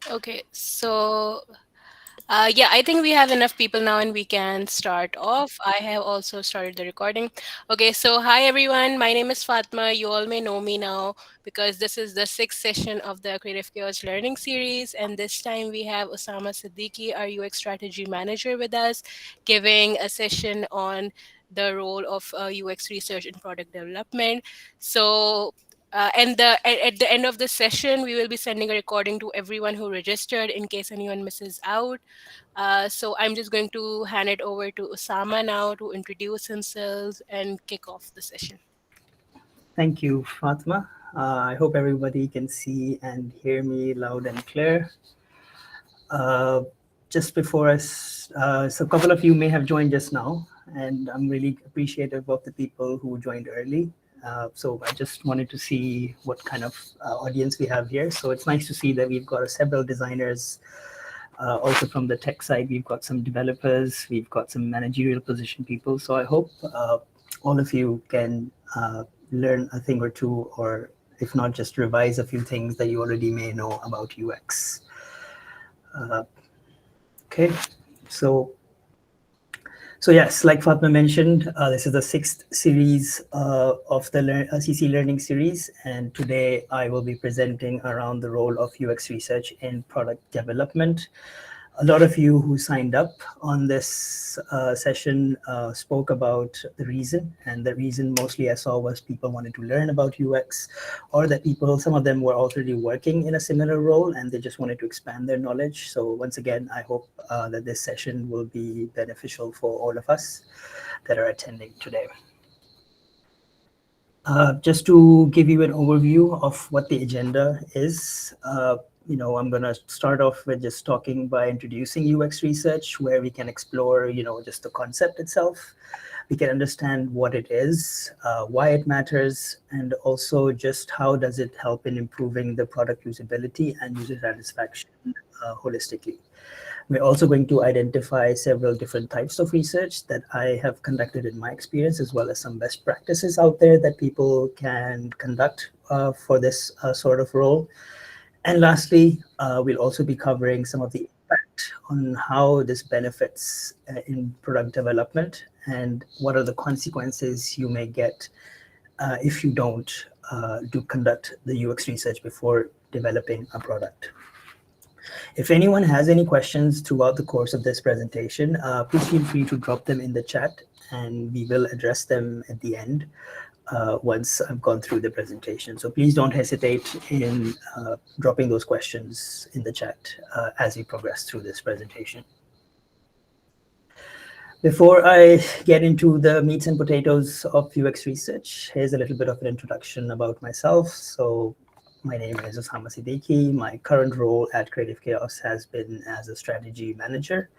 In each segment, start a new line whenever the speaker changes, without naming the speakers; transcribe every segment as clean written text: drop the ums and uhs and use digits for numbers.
Okay, so yeah, I think we have enough people now and we can start off. I have also started the recording. Okay, so hi everyone. My name is Fatma. You all may know me now because this is the sixth session of the Creative Chaos Learning Series. And this time we have Usamah Siddiqui, our UX Strategy Manager, with us, giving a session on the role of UX research in product development. So at the end of the session, we will be sending a recording to everyone who registered in case anyone misses out. So I'm just going to hand it over to Osama now to introduce himself and kick off the session.
Thank you, Fatma. I hope everybody can see and hear me loud and clear. Uh, just before us, so a couple of you may have joined just now, and I'm really appreciative of the people who joined early. So I just wanted to see what kind of audience we have here. So it's nice to see that we've got several designers. Also from the tech side, we've got some developers, we've got some managerial position people. So I hope all of you can learn a thing or two, or if not, just revise a few things that you already may know about UX. Uh, okay, so yes, like Fatma mentioned, this is the sixth series of the CC Learning series, and today I will be presenting around the role of UX research in product development. A lot of you who signed up on this session spoke about the reason, and the reason mostly I saw was people wanted to learn about UX, or that people, some of them were already working in a similar role and they just wanted to expand their knowledge. So once again, I hope that this session will be beneficial for all of us that are attending today. Just to give you an overview of what the agenda is, I'm going to start off with just talking by introducing UX research, where we can explore, just the concept itself. We can understand what it is, why it matters, and also just how does it help in improving the product usability and user satisfaction holistically. We're also going to identify several different types of research that I have conducted in my experience, as well as some best practices out there that people can conduct for this sort of role. And lastly, we'll also be covering some of the impact on how this benefits in product development and what are the consequences you may get if you don't do conduct the UX research before developing a product. If anyone has any questions throughout the course of this presentation, please feel free to drop them in the chat and we will address them at the end once I've gone through the presentation. So please don't hesitate in dropping those questions in the chat as we progress through this presentation. Before I get into the meats and potatoes of UX research, here's a little bit of an introduction about myself. So my name is Usamah Siddiqui. My current role at Creative Chaos has been as a strategy manager,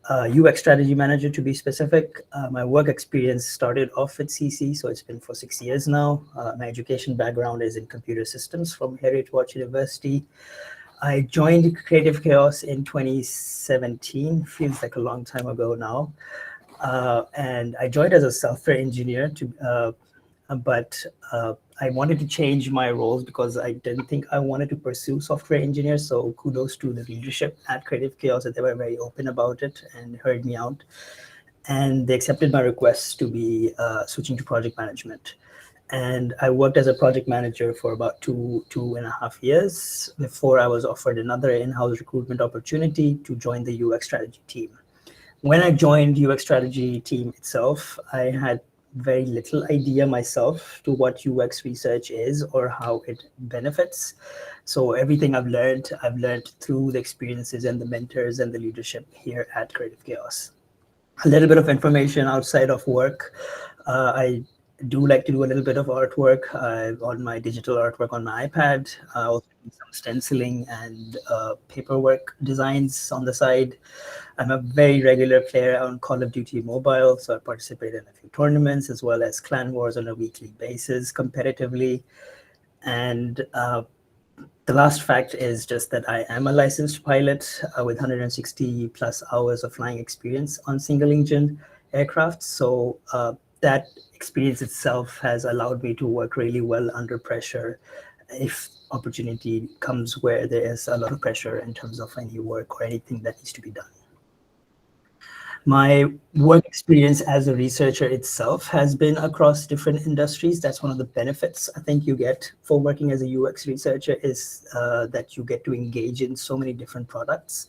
UX strategy manager to be specific. My work experience started off at CC, so it's been for 6 years now. My education background is in computer systems from Heriot-Watt University. I joined Creative Chaos in 2017, feels like a long time ago now. And I joined as a software engineer, but I wanted to change my roles because I didn't think I wanted to pursue software engineer. So kudos to the leadership at Creative Chaos that they were very open about it and heard me out. And they accepted my request to be switching to project management. And I worked as a project manager for about two and a half years before I was offered another in-house recruitment opportunity to join the UX strategy team. When I joined UX strategy team itself, I had very little idea myself to what UX research is or how it benefits. So everything I've learned through the experiences and the mentors and the leadership here at Creative Chaos. A little bit of information outside of work. I do like to do a little bit of artwork on my digital artwork on my iPad. I also do some stenciling and paperwork designs on the side. I'm a very regular player on Call of Duty Mobile, so I participate in a few tournaments as well as clan wars on a weekly basis competitively. And the last fact is just that I am a licensed pilot with 160 plus hours of flying experience on single engine aircraft. So that experience itself has allowed me to work really well under pressure if opportunity comes where there is a lot of pressure in terms of any work or anything that needs to be done. My work experience as a researcher itself has been across different industries. That's one of the benefits I think you get for working as a UX researcher is that you get to engage in so many different products.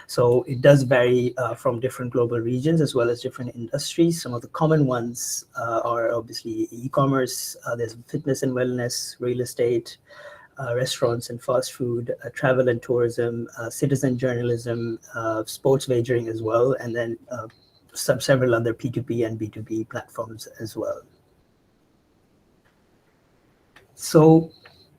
So it does vary from different global regions as well as different industries. Some of the common ones are obviously e-commerce, there's fitness and wellness, real estate, restaurants and fast food, travel and tourism, citizen journalism, sports wagering as well, and then several other P2P and B2B platforms as well. So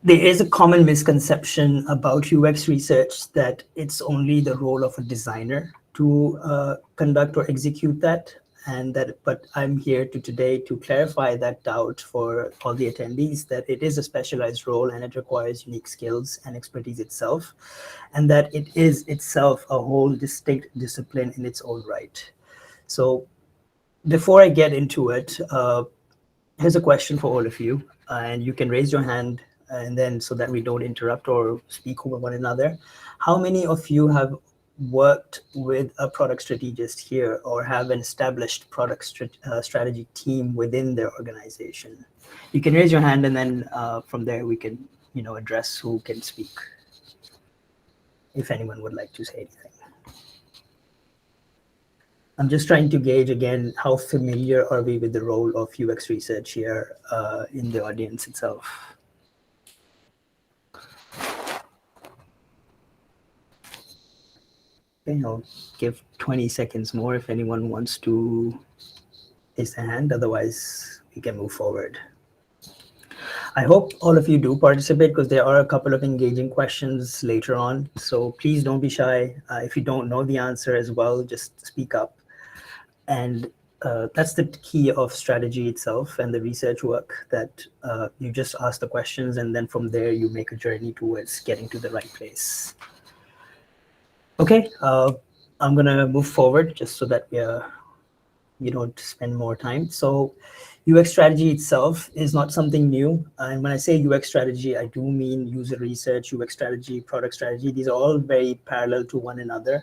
there is a common misconception about UX research that it's only the role of a designer to conduct or execute that. And that, but I'm here to today to clarify that doubt for all the attendees that it is a specialized role and it requires unique skills and expertise itself, and that it is itself a whole distinct discipline in its own right. So before I get into it, here's a question for all of you, and you can raise your hand, and then so that we don't interrupt or speak over one another. How many of you have worked with a product strategist here or have an established product strategy team within their organization? You can raise your hand, and then from there we can, address who can speak, if anyone would like to say anything. I'm just trying to gauge again how familiar are we with the role of UX research here in the audience itself. Okay, I'll give 20 seconds more if anyone wants to raise their hand. Otherwise, we can move forward. I hope all of you do participate because there are a couple of engaging questions later on. So please don't be shy. If you don't know the answer as well, just speak up. And that's the key of strategy itself and the research work, that you just ask the questions and then from there you make a journey towards getting to the right place. Okay, I'm gonna move forward just so that we don't spend more time. So UX strategy itself is not something new. And when I say UX strategy, I do mean user research, UX strategy, product strategy. These are all very parallel to one another.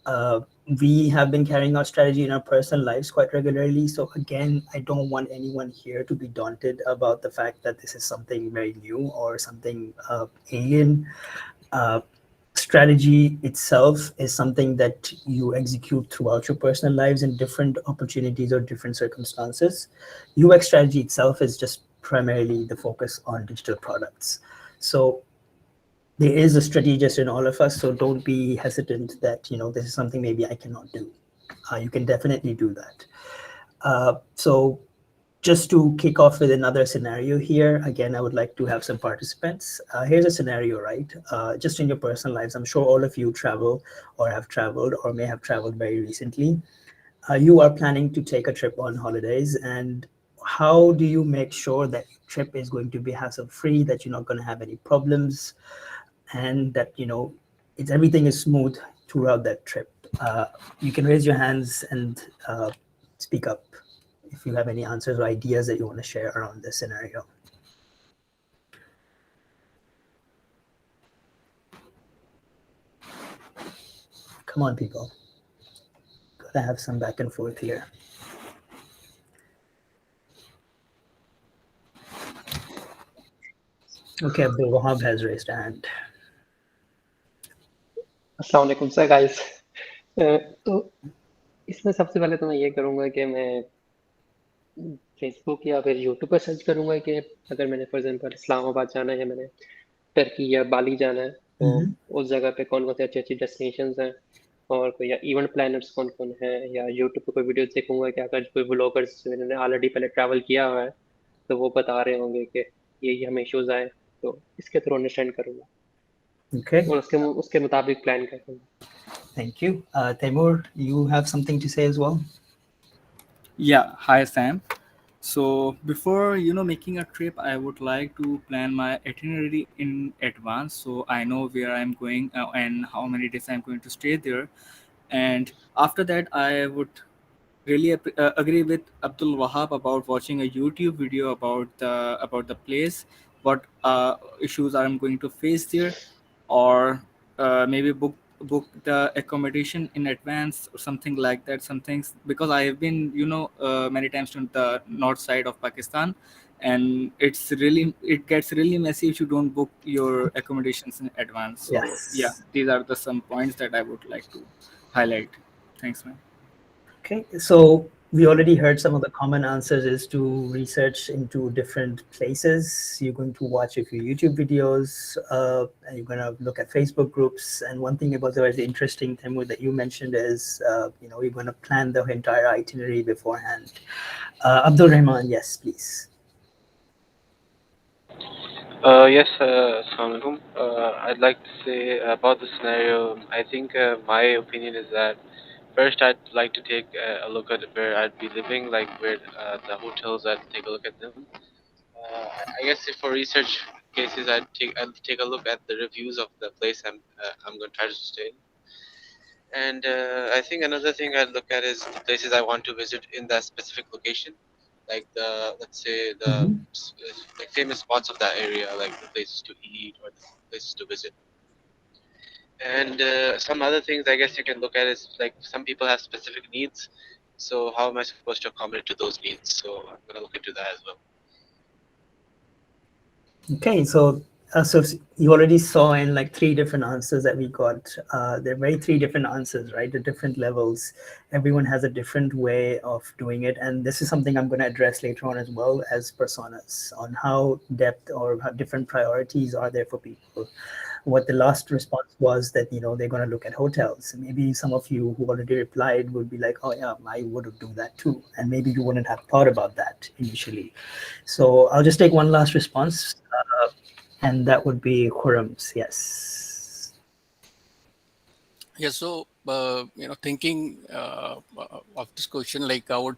Uh, we have been carrying out strategy in our personal lives quite regularly. So again, I don't want anyone here to be daunted about the fact that this is something very new or something alien. Uh, Strategy itself is something that you execute throughout your personal lives in different opportunities or different circumstances. UX strategy itself is just primarily the focus on digital products. So there is a strategist in all of us, so don't be hesitant that this is something maybe I cannot do. You can definitely do that. So just to kick off with another scenario here, again, I would like to have some participants. Here's a scenario, right? Just in your personal lives, I'm sure all of you travel or have traveled or may have traveled very recently. You are planning to take a trip on holidays, and how do you make sure that your trip is going to be hassle-free, that you're not going to have any problems, and that it's everything is smooth throughout that trip? You can raise your hands and speak up if you have any answers or ideas that you want to share around this scenario. Come on, people. Gotta have some back and forth here. Okay, Abdul Wahab has raised a hand.
अस्सलाम वालेकुम sir guys. तो इसमें सबसे पहले तो मैं ये करूँगा कि मैं फेसबुक या फिर यूट्यूब पर सर्च करूँगा कि अगर मैंने फॉर एग्जांपल इस्लामाबाद जाना है, मैंने टर्की या बाली जाना है, तो
Mhm.
उस जगह पे कौन कौन से अच्छी अच्छी डेस्टिनेशंस हैं और कोई या इवेंट प्लानर्स कौन कौन है, या यूट्यूब पे कोई वीडियोस देखूंगा कि अगर कोई ब्लॉगर्स जिन्होंने ऑलरेडी पहले ट्रैवल किया हुआ है तो वो बता रहे होंगे कि ये हमें इश्यूज आए, तो इसके थ्रू अंडरस्टैंड करूँगा
Okay,
और उसके उसके मुताबिक प्लान करूँगा।
thank you. Taimur, you have something to say as well?
Yeah, hi Sam. So before making a trip, I would like to plan my itinerary in advance, so I know where I'm going and how many days I'm going to stay there. And after that, I would really agree with Abdul Wahab about watching a YouTube video about the place what issues I'm going to face there, or maybe book the accommodation in advance or something like that. Some things, because I have been, many times to the north side of Pakistan, and it gets really messy if you don't book your accommodations in advance. So yeah,
Yes.
these are the some points that I would like to highlight. Thanks, man.
Okay, so we already heard some of the common answers is to research into different places. You're going to watch a few YouTube videos, and you're going to look at Facebook groups. And one thing about the very interesting thing that you mentioned is, you're going to plan the entire itinerary beforehand. Abdul Rahman, yes, please.
Yes, Assalamu alaikum. I'd like to say about the scenario. I think my opinion is that first I'd like to take a look at where I'd be living, like where the hotels. I'd take a look at them. I guess if for research cases, I'd take a look at the reviews of the place I'm going to try to stay in. And I think another thing I'd look at is the places I want to visit in that specific location, like the let's say the
Mhm.
like famous spots of that area, like the places to eat or the places to visit. And some other things I guess you can look at is like some people have specific needs. So how am I supposed to accommodate to those needs? So I'm gonna look into that as well.
Okay, so you already saw in like three different answers that we got. They're very three different answers, right? The different levels. Everyone has a different way of doing it, and this is something I'm going to address later on as well as personas on how depth or how different priorities are there for people. What the last response was that they're going to look at hotels. Maybe some of you who already replied would be like, oh yeah, I would do that too, and maybe you wouldn't have thought about that initially. So I'll just take one last response, and that would be Khurram's. Yes.
Yeah, so thinking of this question, like I would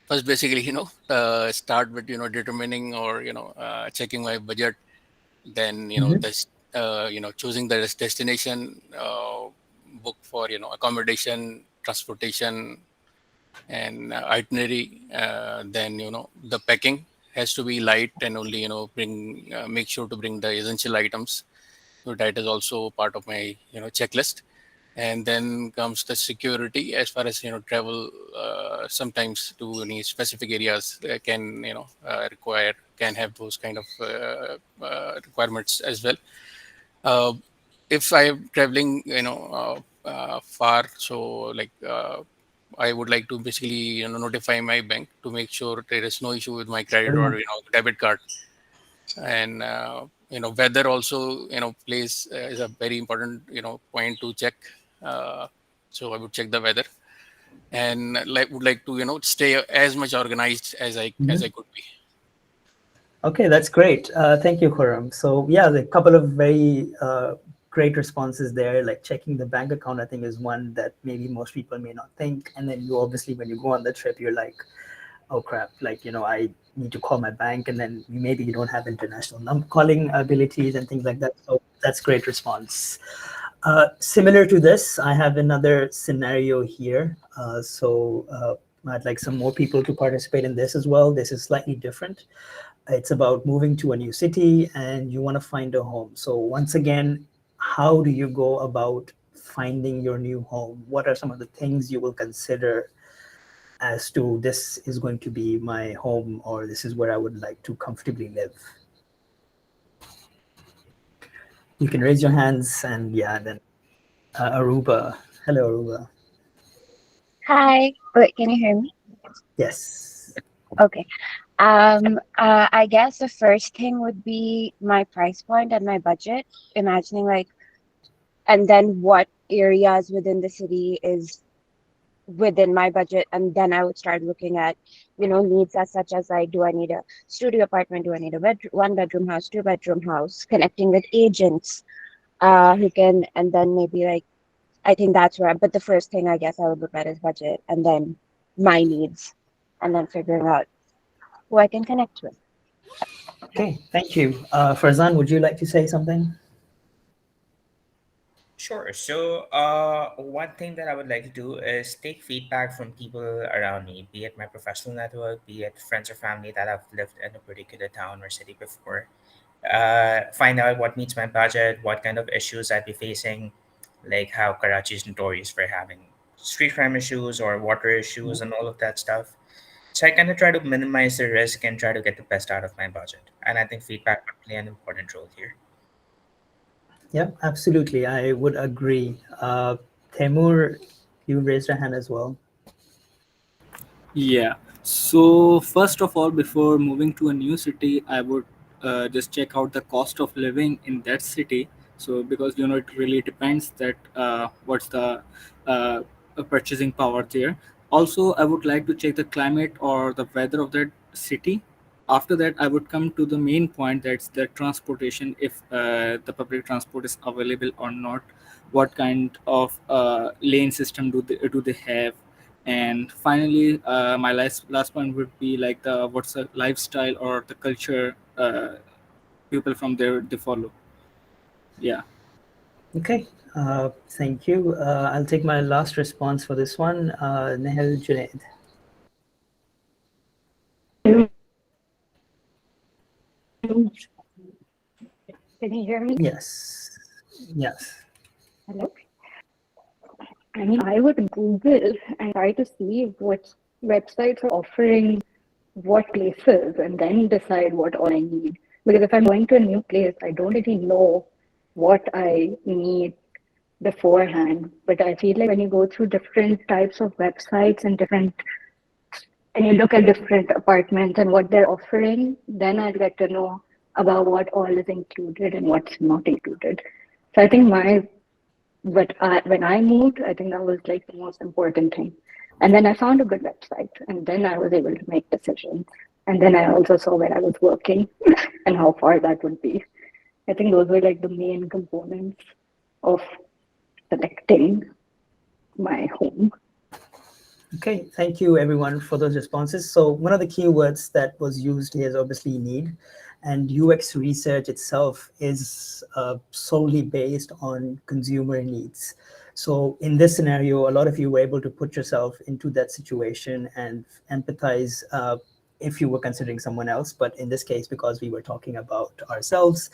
first basically start with determining or checking my budget, then
Hmm.
this choosing the destination, book for accommodation, transportation, and itinerary. Then the packing has to be light and only bring make sure to bring the essential items. So that is also part of my checklist. And then comes the security as far as travel. Sometimes to any specific areas can require can have those kind of requirements as well. uh, if I'm traveling far, so like I would like to basically notify my bank to make sure there is no issue with my credit or
Brilliant.
debit card. And weather also plays is a very important point to check. uh, so I would check the weather, and like would like to stay as much organized as I
Mhm.
could be.
Okay, that's great. Thank you, Khurram. So yeah, the couple of very great responses there. Like checking the bank account, I think is one that maybe most people may not think. And then you obviously, when you go on the trip, you're like, oh crap, like I need to call my bank, and then maybe you don't have international calling abilities and things like that. So that's great response. Similar to this, I have another scenario here. I'd like some more people to participate in this as well. This is slightly different. It's about moving to a new city and you want to find a home. So once again, how do you go about finding your new home? What are some of the things you will consider as to this is going to be my home, or this is where I would like to comfortably live? You can raise your hands, and yeah, then Aruba. Hello, Aruba.
Hi. Wait, can you hear me?
Yes.
Okay. I guess the first thing would be my price point and my budget. Imagining like, and then what areas within the city is within my budget, and then I would start looking at, needs as such as like, do I need a studio apartment? Do I need a one bedroom house, two bedroom house? Connecting with agents, who can, and then maybe like, I think that's where. But the first thing I guess I would look at is budget, and then my needs, and then figuring out who I can connect with.
Okay, thank you. Farzan, would you like to say something?
Sure. So, one thing that I would like to do is take feedback from people around me, be it my professional network, be it friends or family that have lived in a particular town or city before, find out what meets my budget, what kind of issues I'd be facing, like how Karachi is notorious for having street crime issues or water issues and all of that stuff. So I kind of try to minimize the risk and try to get the best out of my budget. And I think feedback would play an important role here.
Yeah, absolutely. I would agree. Temur, you raised your hand as well.
Yeah. So first of all, before moving to a new city, I would just check out the cost of living in that city. So because it really depends that what's the uh, purchasing power there. Also, I would like to check the climate or the weather of that city. After that, I would come to the main point, that's the transportation. If the public transport is available or not, what kind of lane system do they have, and finally my last point would be like the what's the lifestyle or the culture people from there they follow. Yeah.
Okay, thank you. I'll take my last response for this one. Nehal Junaid.
Can you hear me?
Yes, yes.
Hello? I mean, I would Google and try to see what websites are offering what places and then decide what all I need. Because if I'm going to a new place, I don't really know what I need beforehand. But I feel like when you go through different types of websites and you look at different apartments and what they're offering, then I'll get to know about what all is included and what's not included. So I think when I moved, I think that was like the most important thing. And then I found a good website, and then I was able to make decisions. And then I also saw where I was working and how far that would be. I think those were like the main components of selecting my home.
Okay, thank you everyone for those responses. So one of the keywords that was used here is obviously need, and UX research itself is solely based on consumer needs. So in this scenario, a lot of you were able to put yourself into that situation and empathize if you were considering someone else. But in this case, because we were talking about ourselves,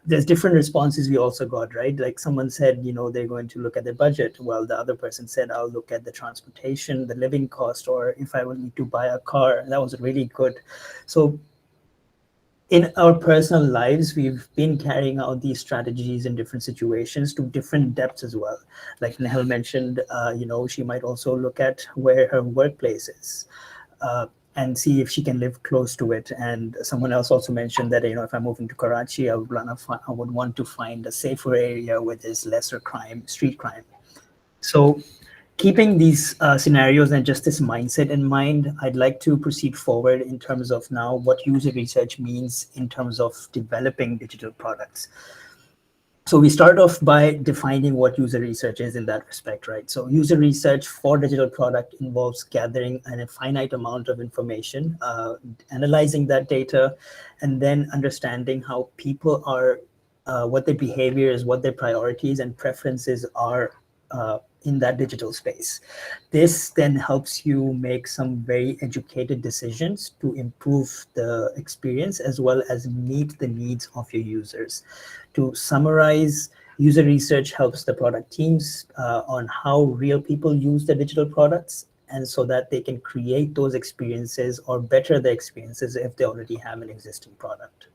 there's different responses we also got, right? Like someone said, they're going to look at their budget. Well, the other person said, I'll look at the transportation, the living cost, or if I will need to buy a car. That was really good. So in our personal lives, we've been carrying out these strategies in different situations to different depths as well. Like Nehal mentioned, she might also look at where her workplace is. And see if she can live close to it. And someone else also mentioned that if I'm moving to Karachi, I would want to find a safer area where there's lesser crime, street crime. So keeping these scenarios and just this mindset in mind, I'd like to proceed forward in terms of now what user research means in terms of developing digital products. So we start off by defining what user research is in that respect, right? So user research for digital product involves gathering a finite amount of information, analyzing that data, and then understanding how people are, what their behavior is, what their priorities and preferences are in that digital space. This then helps you make some very educated decisions to improve the experience as well as meet the needs of your users. To summarize, user research helps the product teams on how real people use the digital products, and so that they can create those experiences or better the experiences if they already have an existing product.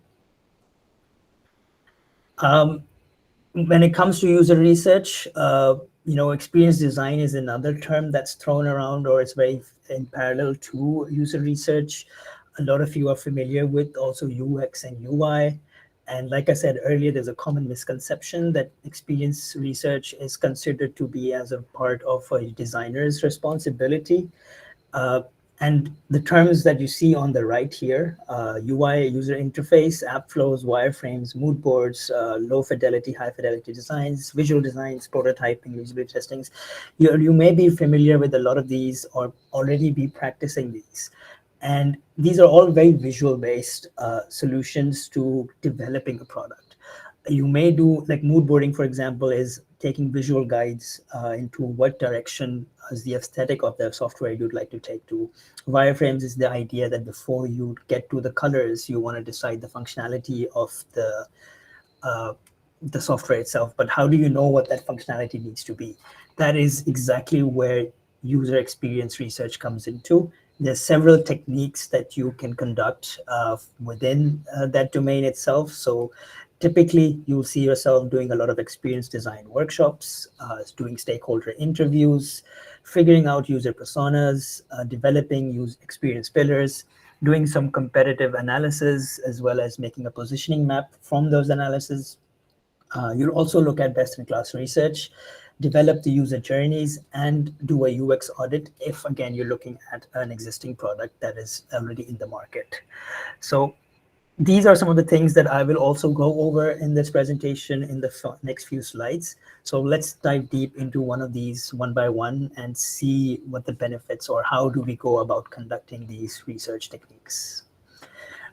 When it comes to user research, experience design is another term that's thrown around, or it's very in parallel to user research. A lot of you are familiar with also UX and UI. And like I said earlier, there's a common misconception that experience research is considered to be as a part of a designer's responsibility. Uh, and the terms that you see on the right here, UI, user interface, app flows, wireframes, mood boards, low fidelity, high fidelity designs, visual designs, prototyping, usability testings. You may be familiar with a lot of these or already be practicing these. And these are all very visual based solutions to developing a product. You may do like mood boarding, for example, is taking visual guides into what direction is the aesthetic of the software you'd like to take to. Wireframes is the idea that before you get to the colors, you want to decide the functionality of uh, the software itself, but how do you know what that functionality needs to be? That is exactly where user experience research comes into. There's several techniques that you can conduct within that domain itself. So typically you'll see yourself doing a lot of experience design workshops, doing stakeholder interviews, figuring out user personas, developing user experience pillars, doing some competitive analysis, as well as making a positioning map from those analyses. You'll also look at best-in-class research, develop the user journeys, and do a UX audit if, again, you're looking at an existing product that is already in the market. So these are some of the things that I will also go over in this presentation in the next few slides. So let's dive deep into one of these one by one and see what the benefits or how do we go about conducting these research techniques.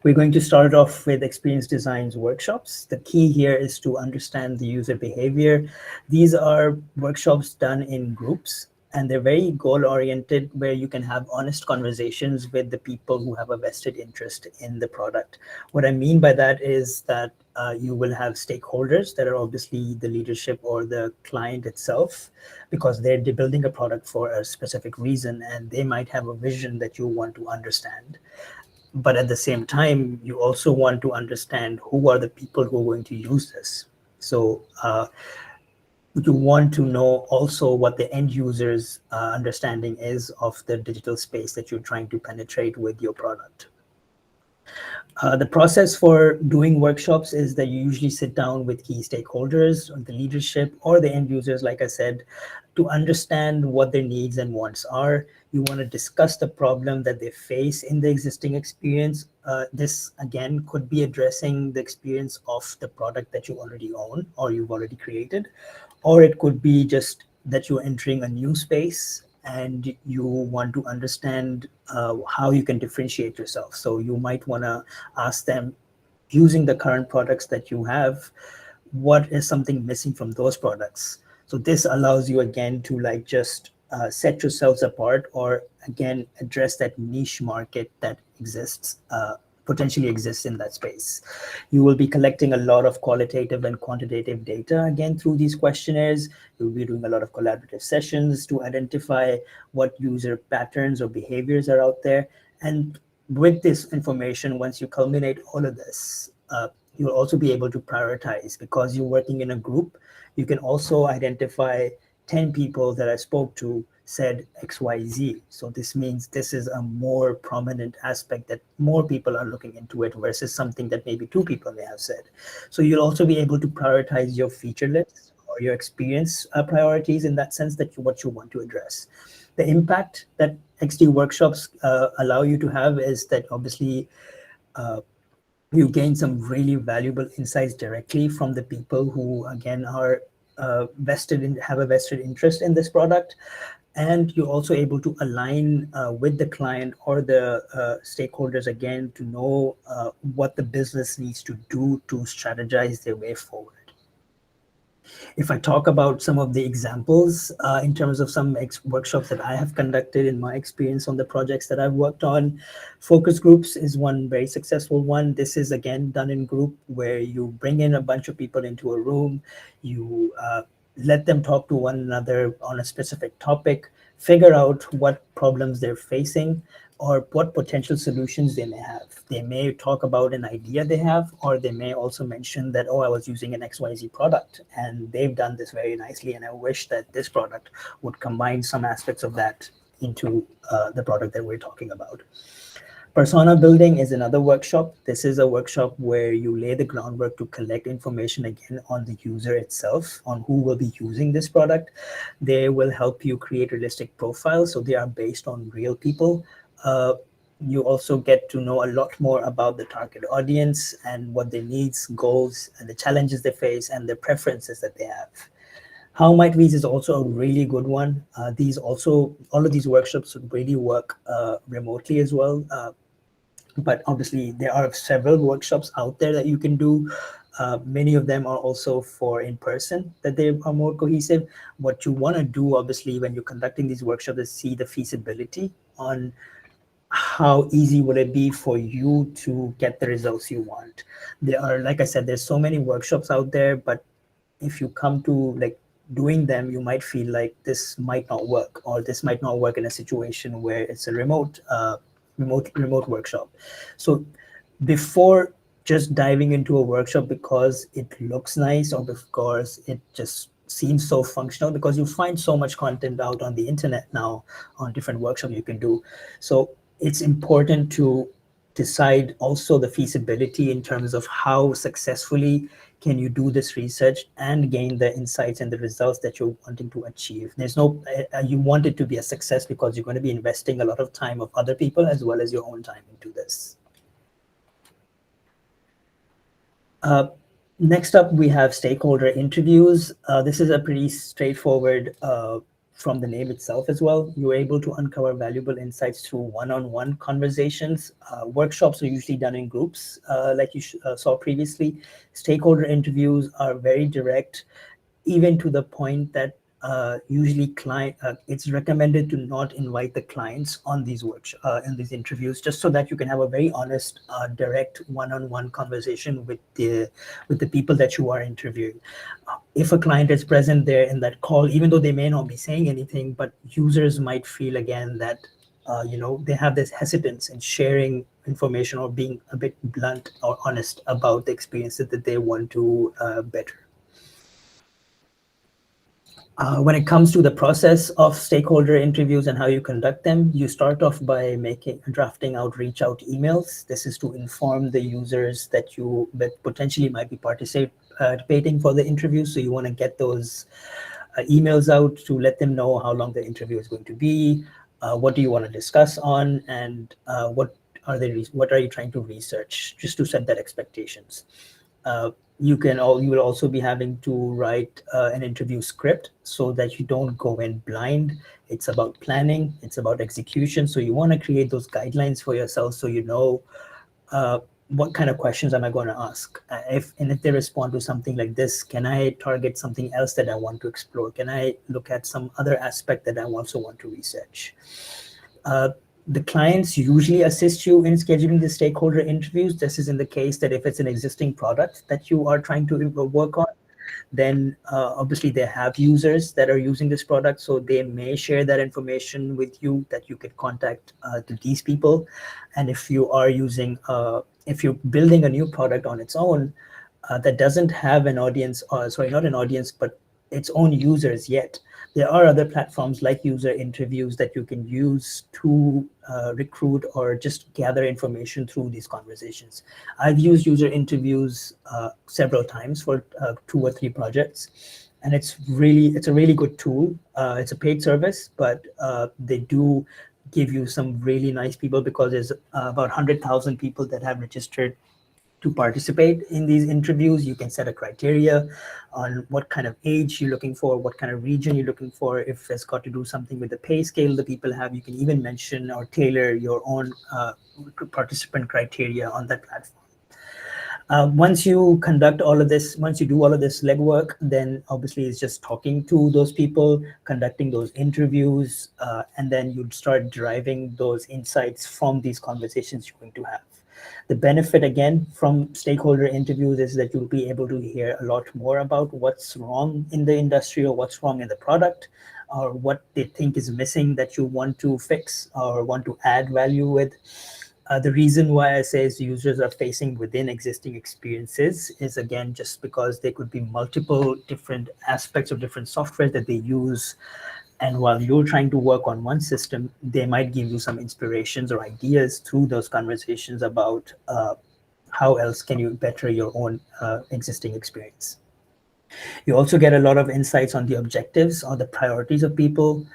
We're going to start off with experience designs workshops. The key here is to understand the user behavior. These are workshops done in groups, and they're very goal oriented, where you can have honest conversations with the people who have a vested interest in the product. What I mean by that is that you will have stakeholders that are obviously the leadership or the client itself, because they're building a product for a specific reason, and they might have a vision that you want to understand. But at the same time, you also want to understand who are the people who are going to use this. So you want to know also what the end user's understanding is of the digital space that you're trying to penetrate with your product. The process for doing workshops is that you usually sit down with key stakeholders, or the leadership, or the end users, like I said, to understand what their needs and wants are. You want to discuss the problem that they face in the existing experience. This, again, could be addressing the experience of the product that you already own or you've already created, or it could be just that you're entering a new space and you want to understand how you can differentiate yourself. So you might want to ask them, using the current products that you have, what is something missing from those products? So this allows you again to like just set yourselves apart, or again address that niche market that exists, potentially exists in that space. You will be collecting a lot of qualitative and quantitative data again through these questionnaires. You'll be doing a lot of collaborative sessions to identify what user patterns or behaviors are out there. And with this information, once you culminate all of this, you'll also be able to prioritize, because you're working in a group. You can also identify 10 people that I spoke to said XYZ. So this means this is a more prominent aspect that more people are looking into it versus something that maybe two people may have said. So you'll also be able to prioritize your feature list or your experience priorities in that sense, that what you want to address. The impact that XD workshops allow you to have is that obviously you gain some really valuable insights directly from the people who again are have a vested interest in this product, and you're also able to align with the client or the stakeholders again to know what the business needs to do to strategize their way forward. If I talk about some of the examples in terms of some workshops that I have conducted in my experience on the projects that I've worked on, focus groups is one very successful one. This is again done in group, where you bring in a bunch of people into a room, you let them talk to one another on a specific topic, figure out what problems they're facing, or what potential solutions they may have. They may talk about an idea they have, or they may also mention that, oh, I was using an XYZ product and they've done this very nicely, and I wish that this product would combine some aspects of that into the product that we're talking about. Persona building is another workshop. This is a workshop where you lay the groundwork to collect information again on the user itself, on who will be using this product. They will help you create realistic profiles, so they are based on real people. You also get to know a lot more about the target audience and what their needs, goals, and the challenges they face, and the preferences that they have. How might these is also a really good one. All of these workshops really work remotely as well. But obviously there are several workshops out there that you can do Many of them are also for in person, that they are more cohesive. What you want to do, obviously, when you're conducting these workshops is see the feasibility on how easy would it be for you to get the results you want. There are, like I said, there's so many workshops out there, but if you come to like doing them, you might feel like this might not work, or this might not work in a situation where it's a remote workshop. So before just diving into a workshop because it looks nice or because it just seems so functional, because you find so much content out on the internet now on different workshops you can do. So it's important to decide also the feasibility in terms of how successfully can you do this research and gain the insights and the results that you're wanting to achieve. There's no, you want it to be a success because you're going to be investing a lot of time of other people as well as your own time into this. Uh, Next up, we have stakeholder interviews. This is a pretty straightforward from the name itself as well. You're able to uncover valuable insights through one-on-one conversations. Workshops are usually done in groups, like you saw previously. Stakeholder interviews are very direct, even to the point that usually it's recommended to not invite the clients on these in these interviews, just so that you can have a very honest, direct one-on-one conversation with the people that you are interviewing. If a client is present there in that call, even though they may not be saying anything, but users might feel again that they have this hesitance in sharing information or being a bit blunt or honest about the experiences that they want to better. When it comes to the process of stakeholder interviews and how you conduct them, you start off by drafting out reach out emails. This is to inform the users that potentially might be participating for the interview. So you want to get those emails out to let them know how long the interview is going to be, what do you want to discuss on, and what are you trying to research, just to set that expectations. You will also be having to write an interview script so that you don't go in blind. It's about planning, it's about execution. So you want to create those guidelines for yourself so you know what kind of questions am I going to ask? If they respond to something like this, can I target something else that I want to explore? Can I look at some other aspect that I also want to research? The clients usually assist you in scheduling the stakeholder interviews. This is in the case that if it's an existing product that you are trying to work on, then obviously they have users that are using this product, so they may share that information with you that you can contact these people. And if if you're building a new product on its own that doesn't have an audience, sorry, not an audience, but its own users yet, there are other platforms like user interviews that you can use to recruit or just gather information through these conversations. I've used user interviews several times for 2 or 3 projects, and it's a really good tool. It's a paid service, but they do give you some really nice people, because there's about 100,000 people that have registered to participate in these interviews. You can set a criteria on what kind of age you're looking for, what kind of region you're looking for. If it's got to do something with the pay scale the people have, you can even mention or tailor your own participant criteria on that platform. Once you do all of this legwork, then obviously it's just talking to those people, conducting those interviews, and then you'd start deriving those insights from these conversations you're going to have. The benefit, again, from stakeholder interviews is that you'll be able to hear a lot more about what's wrong in the industry or what's wrong in the product, or what they think is missing that you want to fix or want to add value with. The reason why I say users are facing within existing experiences is, again, just because there could be multiple different aspects of different software that they use. And while you're trying to work on one system, they might give you some inspirations or ideas through those conversations about how else can you better your own existing experience. You also get a lot of insights on the objectives or the priorities of people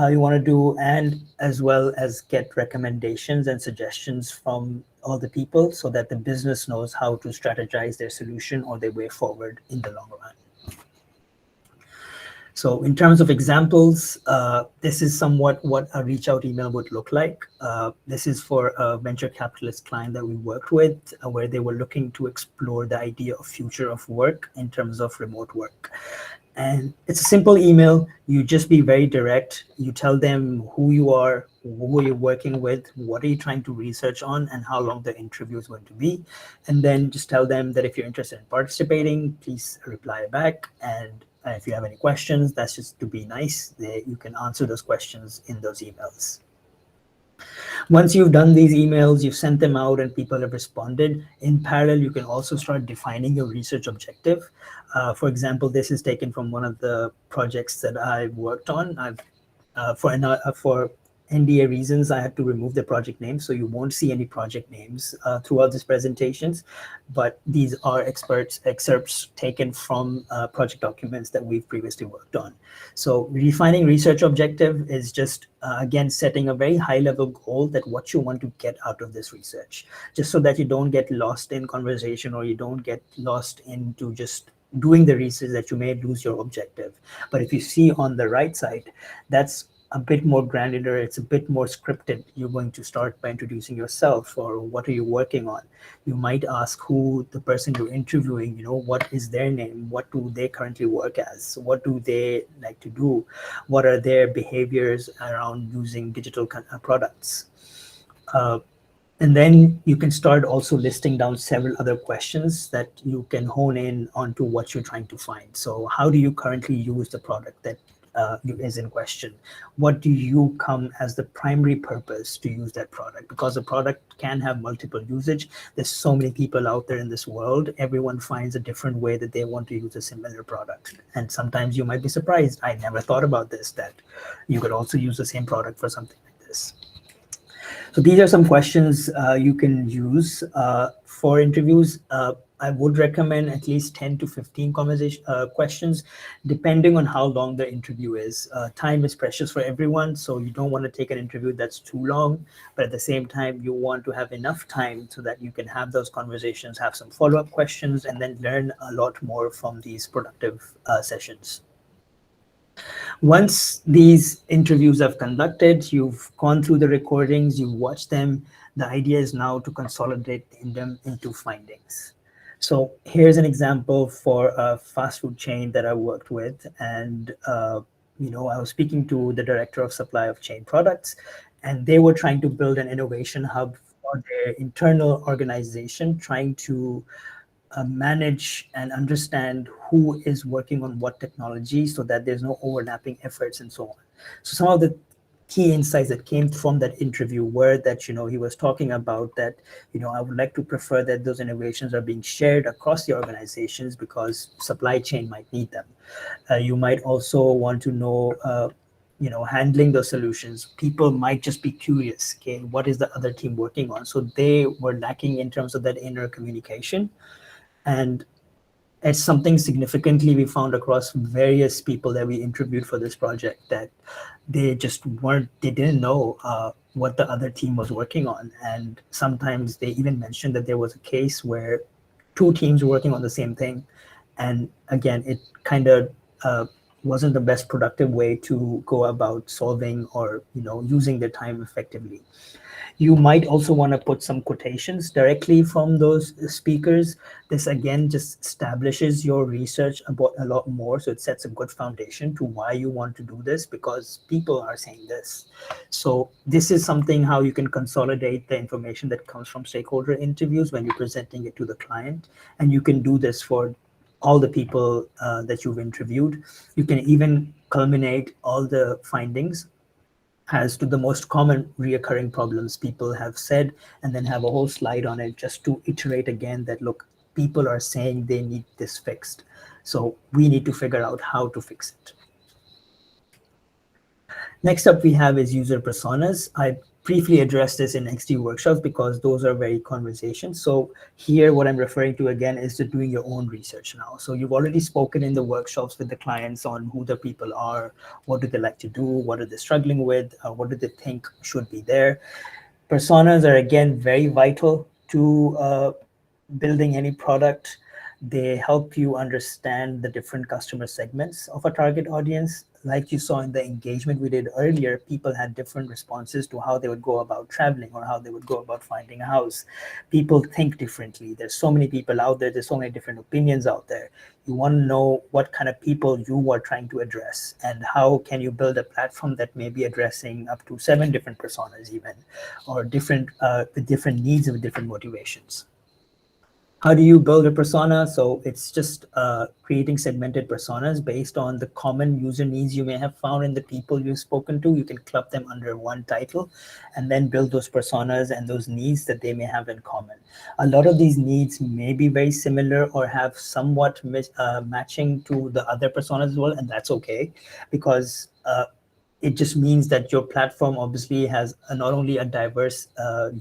you want to do, and as well as get recommendations and suggestions from all the people so that the business knows how to strategize their solution or their way forward in the long run. So in terms of examples, this is somewhat what a reach out email would look like. This is for a venture capitalist client that we worked with, where they were looking to explore the idea of future of work in terms of remote work. And it's a simple email. You just be very direct. You tell them who you are, who you're working with, what are you trying to research on, and how long the interview is going to be. And then just tell them that if you're interested in participating, please reply back. And if you have any questions, that's just to be nice. You can answer those questions in those emails. Once you've done these emails, you've sent them out and people have responded, in parallel, you can also start defining your research objective. For example, this is taken from one of the projects that I've worked on. For NDA reasons, I had to remove the project name, so you won't see any project names throughout these presentations, but these are excerpts taken from project documents that we've previously worked on. So refining research objective is just, again, setting a very high level goal that what you want to get out of this research, just so that you don't get lost in conversation or you don't get lost into just doing the research that you may lose your objective. But if you see on the right side, that's a bit more granular, it's a bit more scripted. You're going to start by introducing yourself, or what are you working on. You might ask who the person you're interviewing, what is their name, what do they currently work as, what do they like to do, what are their behaviors around using digital products. And then you can start also listing down several other questions that you can hone in onto what you're trying to find. So how do you currently use the product that is in question? What do you come as the primary purpose to use that product? Because the product can have multiple usage. There's so many people out there in this world. Everyone finds a different way that they want to use a similar product. And sometimes you might be surprised. I never thought about this, that you could also use the same product for something like this. So these are some questions you can use for interviews. I would recommend at least 10 to 15 questions, depending on how long the interview is. Time is precious for everyone, so you don't want to take an interview that's too long, but at the same time, you want to have enough time so that you can have those conversations, have some follow-up questions, and then learn a lot more from these productive sessions. Once these interviews have conducted, you've gone through the recordings, you've watched them, the idea is now to consolidate them into findings. So here's an example for a fast food chain that I worked with. And I was speaking to the director of supply of chain products, and they were trying to build an innovation hub for their internal organization, trying to manage and understand who is working on what technology so that there's no overlapping efforts and so on. So some of the key insights that came from that interview were that, he was talking about that, I would like to prefer that those innovations are being shared across the organizations because supply chain might need them. You might also want to know, handling those solutions. People might just be curious, okay, what is the other team working on? So they were lacking in terms of that inner communication. And it's something significantly we found across various people that we interviewed for this project, that they didn't know what the other team was working on. And sometimes they even mentioned that there was a case where two teams were working on the same thing. And again, it kind of wasn't the best productive way to go about solving or using their time effectively. You might also want to put some quotations directly from those speakers. This again just establishes your research about a lot more. So it sets a good foundation to why you want to do this, because people are saying this. So this is something how you can consolidate the information that comes from stakeholder interviews when you're presenting it to the client. And you can do this for all the people that you've interviewed. You can even culminate all the findings as to the most common reoccurring problems people have said, and then have a whole slide on it just to iterate again that, look, people are saying they need this fixed. So we need to figure out how to fix it. Next up we have is user personas. I briefly addressed this in XD workshops because those are very conversations. So here what I'm referring to again is to doing your own research now. So you've already spoken in the workshops with the clients on who the people are, what do they like to do, what are they struggling with, what do they think should be there. Personas are again very vital to building any product. They help you understand the different customer segments of a target audience. Like you saw in the engagement we did earlier, people had different responses to how they would go about traveling or how they would go about finding a house. People think differently. There's so many people out there, there's so many different opinions out there. You want to know what kind of people you are trying to address and how can you build a platform that may be addressing up to 7 different personas even, or different with different needs and with different motivations. How do you build a persona? So it's just creating segmented personas based on the common user needs you may have found in the people you've spoken to. You can club them under one title and then build those personas and those needs that they may have in common. A lot of these needs may be very similar or have somewhat matching to the other personas as well, and that's okay, because it just means that your platform obviously has not only a diverse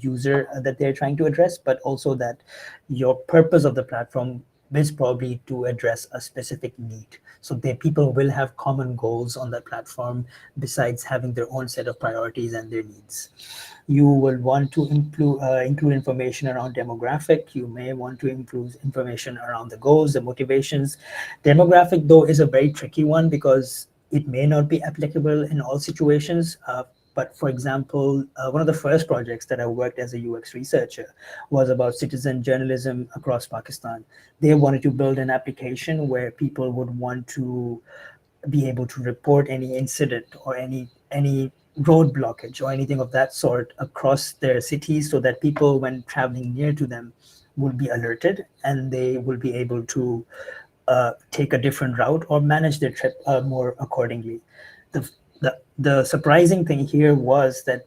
user that they're trying to address, but also that your purpose of the platform is probably to address a specific need. So that people will have common goals on that platform besides having their own set of priorities and their needs. You will want to include information around demographic. You may want to include information around the goals, the motivations. Demographic, though, is a very tricky one because it may not be applicable in all situations. But for example, one of the first projects that I worked as a UX researcher was about citizen journalism across Pakistan. They wanted to build an application where people would want to be able to report any incident or any road blockage or anything of that sort across their cities, so that people, when traveling near to them, will be alerted and they will be able to take a different route or manage their trip more accordingly. The surprising thing here was that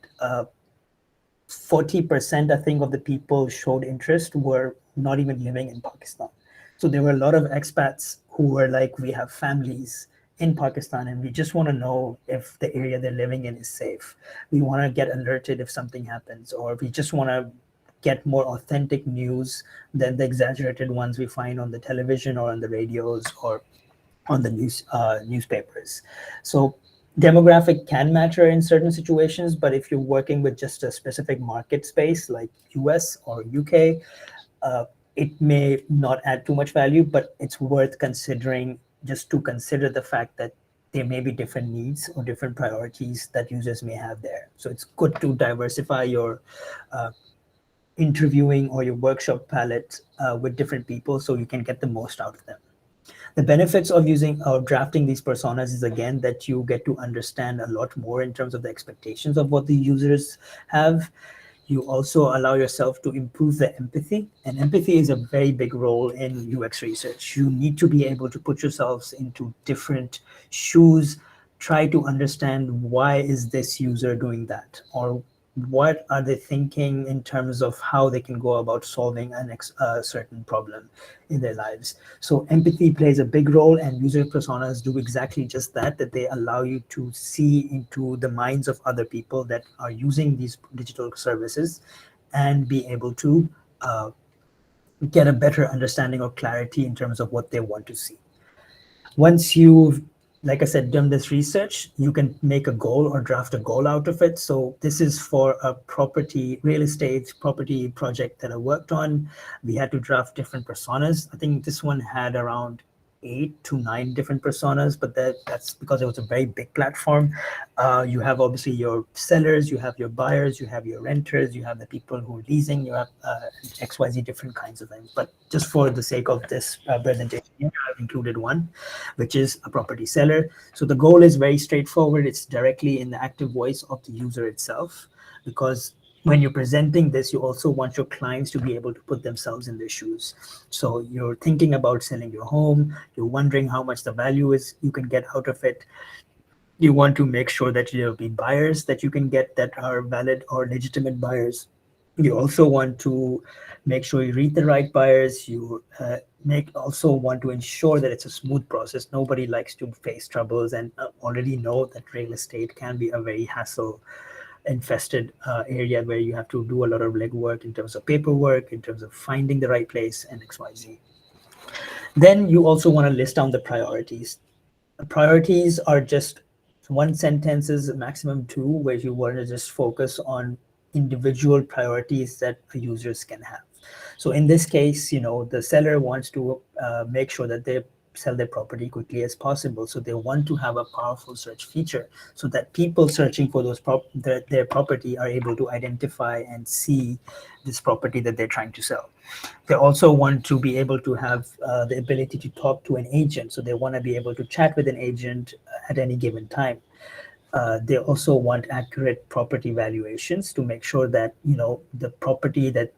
40%, I think, of the people showed interest were not even living in Pakistan. So there were a lot of expats who were like, we have families in Pakistan and we just want to know if the area they're living in is safe. We want to get alerted if something happens, or we just want to get more authentic news than the exaggerated ones we find on the television or on the radios or on the newspapers. So demographic can matter in certain situations, but if you're working with just a specific market space like US or UK, it may not add too much value, but it's worth considering, just to consider the fact that there may be different needs or different priorities that users may have there. So it's good to diversify your interviewing or your workshop palette with different people so you can get the most out of them. The benefits of using or drafting these personas is, again, that you get to understand a lot more in terms of the expectations of what the users have. You also allow yourself to improve the empathy, and empathy is a very big role in UX research. You need to be able to put yourselves into different shoes, try to understand why is this user doing that, or what are they thinking in terms of how they can go about solving a certain problem in their lives. So empathy plays a big role, and user personas do exactly just that, that they allow you to see into the minds of other people that are using these digital services and be able to get a better understanding or clarity in terms of what they want to see. Once you've, like I said, done this research, you can make a goal or draft a goal out of it. So this is for a property, real estate property project that I worked on. We had to draft different personas. I think this one had around 8 to 9 different personas, but that's because it was a very big platform. You have obviously your sellers, you have your buyers, you have your renters, you have the people who are leasing, you have XYZ different kinds of things. But just for the sake of this presentation, I've included one, which is a property seller. So the goal is very straightforward. It's directly in the active voice of the user itself, because when you're presenting this, you also want your clients to be able to put themselves in their shoes. So you're thinking about selling your home, you're wondering how much the value is you can get out of it. You want to make sure that there'll be buyers that you can get that are valid or legitimate buyers. You also want to make sure you read the right buyers. You make also want to ensure that it's a smooth process. Nobody likes to face troubles, and already know that real estate can be a very hassle infested area where you have to do a lot of legwork in terms of paperwork, in terms of finding the right place, and XYZ. Then you also want to list down the priorities. The priorities are just one sentences, maximum two, where you want to just focus on individual priorities that users can have. So in this case, the seller wants to make sure that they sell their property quickly as possible. So they want to have a powerful search feature so that people searching for their property are able to identify and see this property that they're trying to sell. They also want to be able to have the ability to talk to an agent. So they want to be able to chat with an agent at any given time. They also want accurate property valuations to make sure that the property that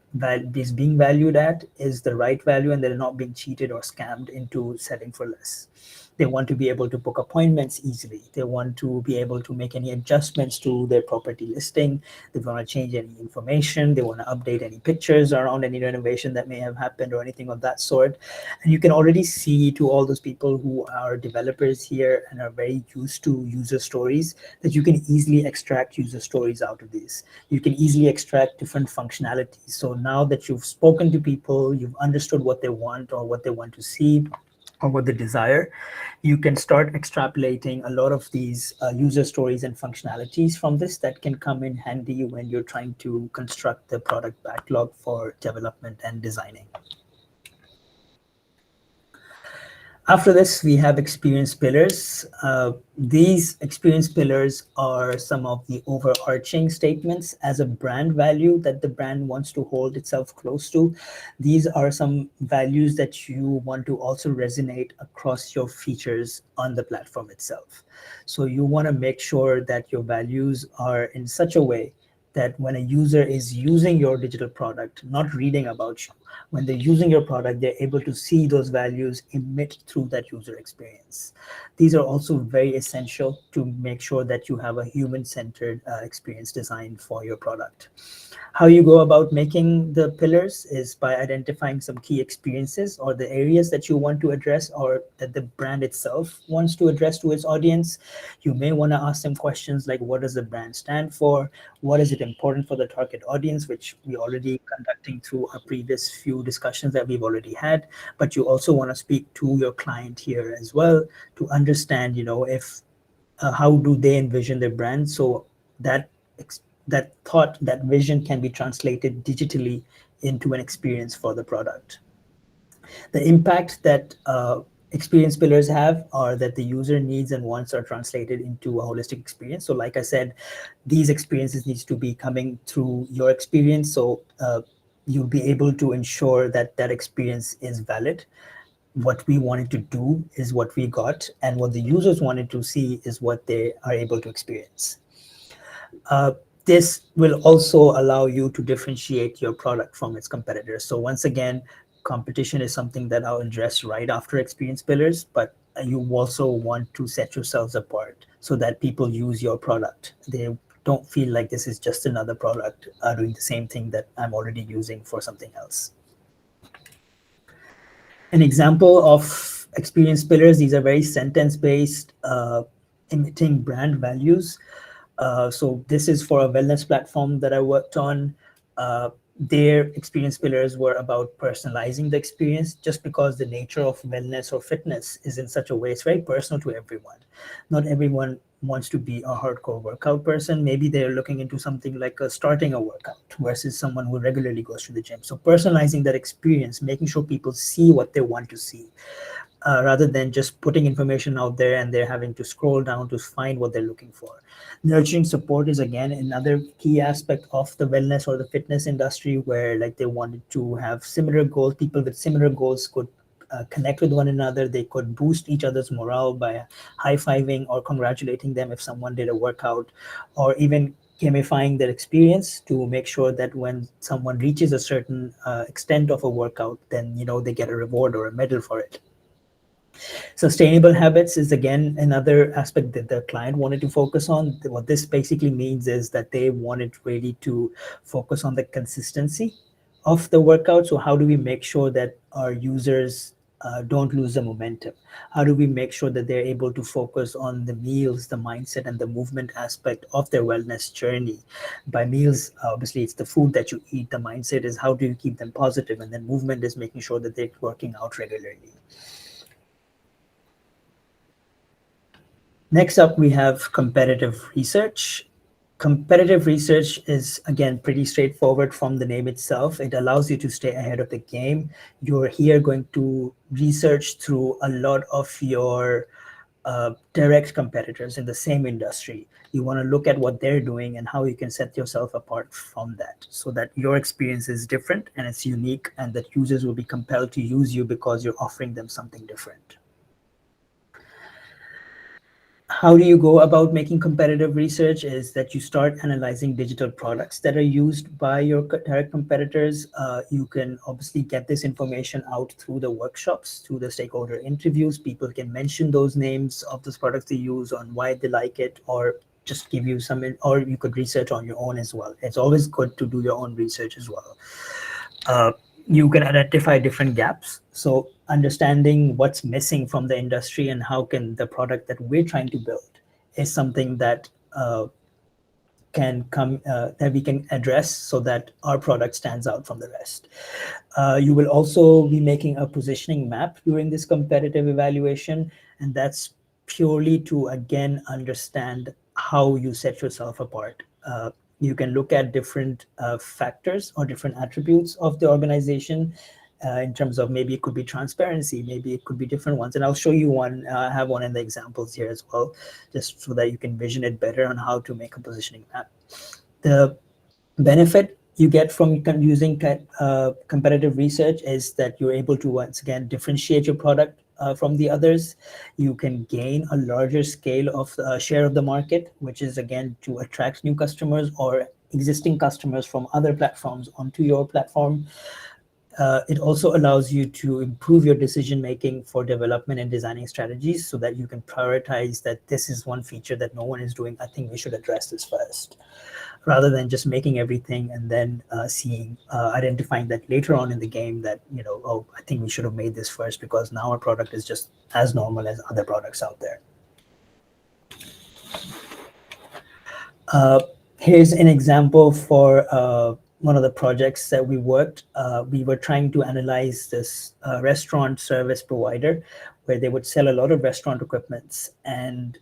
is being valued at is the right value and they're not being cheated or scammed into selling for less. They want to be able to book appointments easily. They want to be able to make any adjustments to their property listing. They want to change any information. They want to update any pictures around any renovation that may have happened or anything of that sort. And you can already see to all those people who are developers here and are very used to user stories that you can easily extract user stories out of these. You can easily extract different functionalities. So now that you've spoken to people, you've understood what they want or what they want to see or what they desire, you can start extrapolating a lot of these user stories and functionalities from this that can come in handy when you're trying to construct the product backlog for development and designing. After this, we have experience pillars. These experience pillars are some of the overarching statements as a brand value that the brand wants to hold itself close to. These are some values that you want to also resonate across your features on the platform itself. So you want to make sure that your values are in such a way that when a user is using your digital product, not reading about you, when they're using your product, they're able to see those values emit through that user experience. These are also very essential to make sure that you have a human-centered experience designed for your product. How you go about making the pillars is by identifying some key experiences or the areas that you want to address or that the brand itself wants to address to its audience. You may want to ask them questions like, what does the brand stand for? What is it important for the target audience, which we already conducting through our previous few discussions that we've already had. But you also want to speak to your client here as well to understand, if how do they envision their brand, so that that thought, that vision can be translated digitally into an experience for the product. The impact that experience pillars have are that the user needs and wants are translated into a holistic experience. So like I said, these experiences needs to be coming through your experience. So you'll be able to ensure that that experience is valid. What we wanted to do is what we got, and what the users wanted to see is what they are able to experience. Uh, this will also allow you to differentiate your product from its competitors. So once again, competition is something that I'll address right after experience pillars, but you also want to set yourselves apart so that people use your product. They don't feel like this is just another product doing the same thing that I'm already using for something else. An example of experience pillars, these are very sentence-based, emitting brand values. So this is for a wellness platform that I worked on. Their experience pillars were about personalizing the experience, just because the nature of wellness or fitness is in such a way, it's very personal to everyone. Not everyone wants to be a hardcore workout person. Maybe they're looking into something like starting a workout versus someone who regularly goes to the gym. So personalizing that experience, making sure people see what they want to see, rather than just putting information out there and they're having to scroll down to find what they're looking for. Nurturing support is again another key aspect of the wellness or the fitness industry, where like they wanted to have similar goals. People with similar goals could connect with one another. They could boost each other's morale by high-fiving or congratulating them if someone did a workout, or even gamifying their experience to make sure that when someone reaches a certain extent of a workout, then they get a reward or a medal for it. Sustainable habits is again another aspect that the client wanted to focus on. What this basically means is that they wanted really to focus on the consistency of the workout. So how do we make sure that our users don't lose the momentum? How do we make sure that they're able to focus on the meals, the mindset, and the movement aspect of their wellness journey? By meals, obviously, it's the food that you eat. The mindset is how do you keep them positive, and then movement is making sure that they're working out regularly. Next up, we have competitive research. Competitive research is, again, pretty straightforward from the name itself. It allows you to stay ahead of the game. You're here going to research through a lot of your direct competitors in the same industry. You want to look at what they're doing and how you can set yourself apart from that, so that your experience is different and it's unique, and that users will be compelled to use you because you're offering them something different. How do you go about making competitive research is that you start analyzing digital products that are used by your direct competitors. You can obviously get this information out through the workshops, through the stakeholder interviews. People can mention those names of those products they use, on why they like it, or just give you some, or you could research on your own as well. It's always good to do your own research as well. uh, you can identify different gaps. So understanding what's missing from the industry and how can the product that we're trying to build is something that can come that we can address so that our product stands out from the rest. You will also be making a positioning map during this competitive evaluation, and that's purely to again understand how you set yourself apart. You can look at different factors or different attributes of the organization, in terms of, maybe it could be transparency, maybe it could be different ones. And I'll show you one. I have one in the examples here as well, just so that you can vision it better on how to make a positioning map. The benefit you get from using competitive research is that you're able to once again differentiate your product from the others. You can gain a larger scale of share of the market, which is again to attract new customers or existing customers from other platforms onto your platform. It also allows you to improve your decision making for development and designing strategies, so that you can prioritize that this is one feature that no one is doing. I think we should address this first, rather than just making everything and then identifying that later on in the game that, oh, I think we should have made this first because now our product is just as normal as other products out there. Here's an example for one of the projects that we worked. We were trying to analyze this restaurant service provider, where they would sell a lot of restaurant equipments. And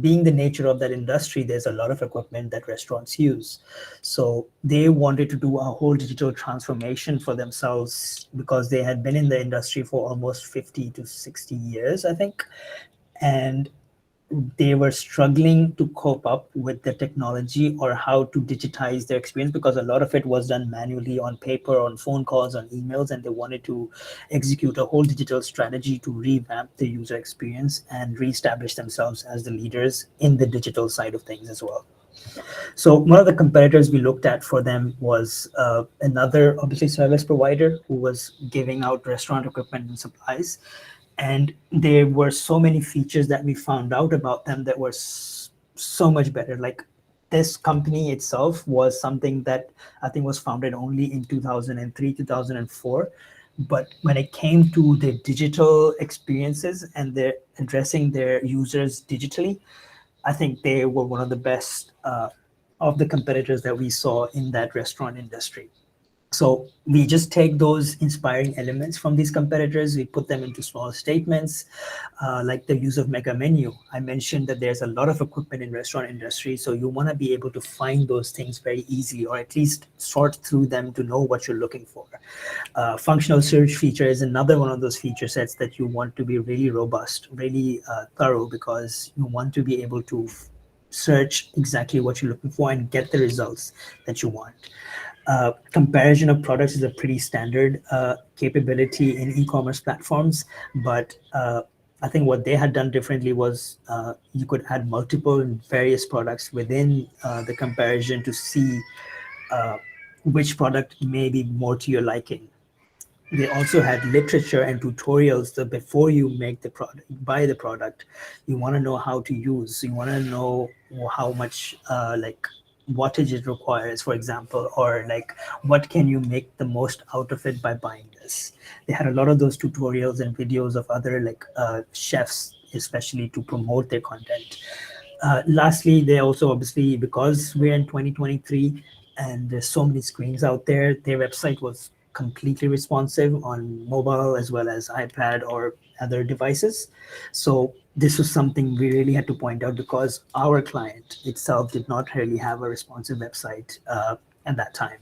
being the nature of that industry, there's a lot of equipment that restaurants use. So they wanted to do a whole digital transformation for themselves, because they had been in the industry for almost 50 to 60 years, I think. And they were struggling to cope up with the technology or how to digitize their experience, because a lot of it was done manually on paper, on phone calls, on emails, and they wanted to execute a whole digital strategy to revamp the user experience and reestablish themselves as the leaders in the digital side of things as well. So one of the competitors we looked at for them was another, obviously, service provider who was giving out restaurant equipment and supplies. And there were so many features that we found out about them that were so much better. Like, this company itself was something that I think was founded only in 2003, 2004. But when it came to the digital experiences and their addressing their users digitally, I think they were one of the best of the competitors that we saw in that restaurant industry. So we just take those inspiring elements from these competitors, we put them into small statements, like the use of mega menu. I mentioned that there's a lot of equipment in restaurant industry, so you want to be able to find those things very easily, or at least sort through them to know what you're looking for. Functional search feature is another one of those feature sets that you want to be really robust, really thorough, because you want to be able to search exactly what you're looking for and get the results that you want. Comparison of products is a pretty standard capability in e-commerce platforms, but I think what they had done differently was you could add multiple various products within the comparison to see which product may be more to your liking. They also had literature and tutorials that before you make the product, buy the product, you want to know how to use. You want to know how much like wattage it requires, for example, or like what can you make the most out of it by buying this. They had a lot of those tutorials and videos of other like chefs, especially to promote their content. Lastly, they also, obviously, because we're in 2023 and there's so many screens out there, their website was completely responsive on mobile as well as iPad or other devices. So this was something we really had to point out because our client itself did not really have a responsive website at that time.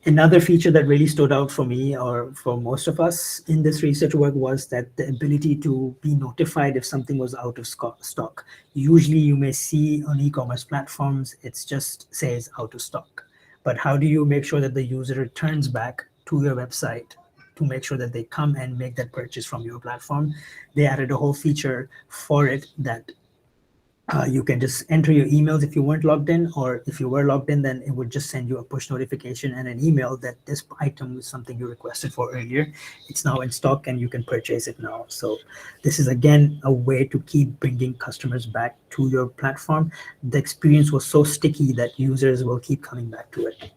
Another feature that really stood out for me or for most of us in this research work was that the ability to be notified if something was out of stock. Usually you may see on e-commerce platforms, it just says out of stock. But how do you make sure that the user returns back to your website to make sure that they come and make that purchase from your platform? They added a whole feature for it that you can just enter your emails if you weren't logged in, or if you were logged in, then it would just send you a push notification and an email that this item is something you requested for earlier. It's now in stock and you can purchase it now. So this is again a way to keep bringing customers back to your platform. The experience was so sticky that users will keep coming back to it.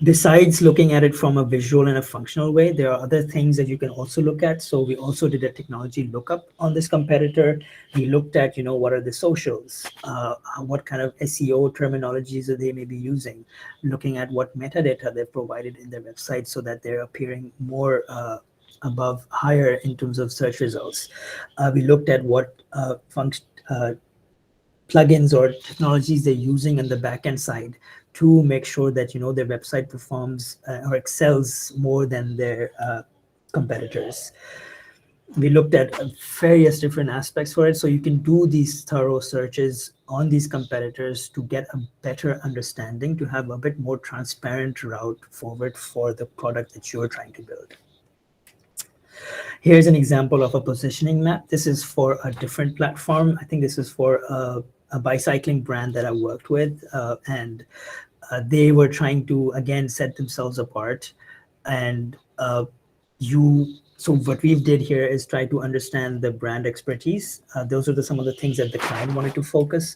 Besides looking at it from a visual and a functional way, there are other things that you can also look at. So we also did a technology lookup on this competitor. We looked at, what are the socials, what kind of SEO terminologies that they may be using, looking at what metadata they've provided in their website so that they're appearing more above higher in terms of search results. We looked at what plugins or technologies they're using on the backend side to make sure that their website performs or excels more than their competitors. We looked at various different aspects for it, so you can do these thorough searches on these competitors to get a better understanding, to have a bit more transparent route forward for the product that you're trying to build. Here's an example of a positioning map. This is for a different platform. I think this is for a bicycling brand that I worked with, and they were trying to again set themselves apart. And so what we did here is try to understand the brand expertise. Those are some of the things that the client wanted to focus,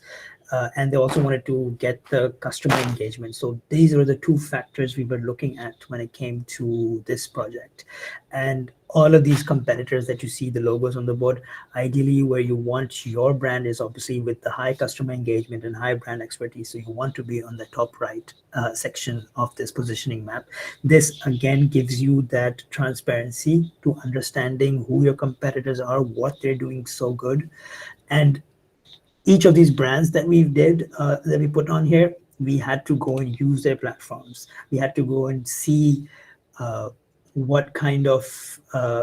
and they also wanted to get the customer engagement. So these are the two factors we were looking at when it came to this project. And all of these competitors that you see the logos on the board, ideally where you want your brand is obviously with the high customer engagement and high brand expertise. So you want to be on the top right section of this positioning map. This again gives you that transparency to understanding who your competitors are, what they're doing so good. And each of these brands that that we put on here, we had to go and use their platforms. We had to go and see what kind of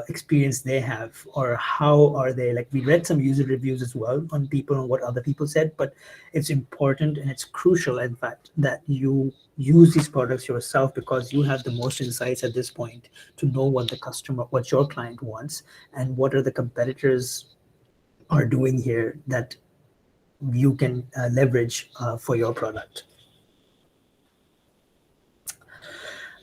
experience they have, or how are they, like we read some user reviews as well on people and what other people said. But it's important and it's crucial, in fact, that you use these products yourself, because you have the most insights at this point to know what your client wants, and what are the competitors are doing here that you can leverage for your product.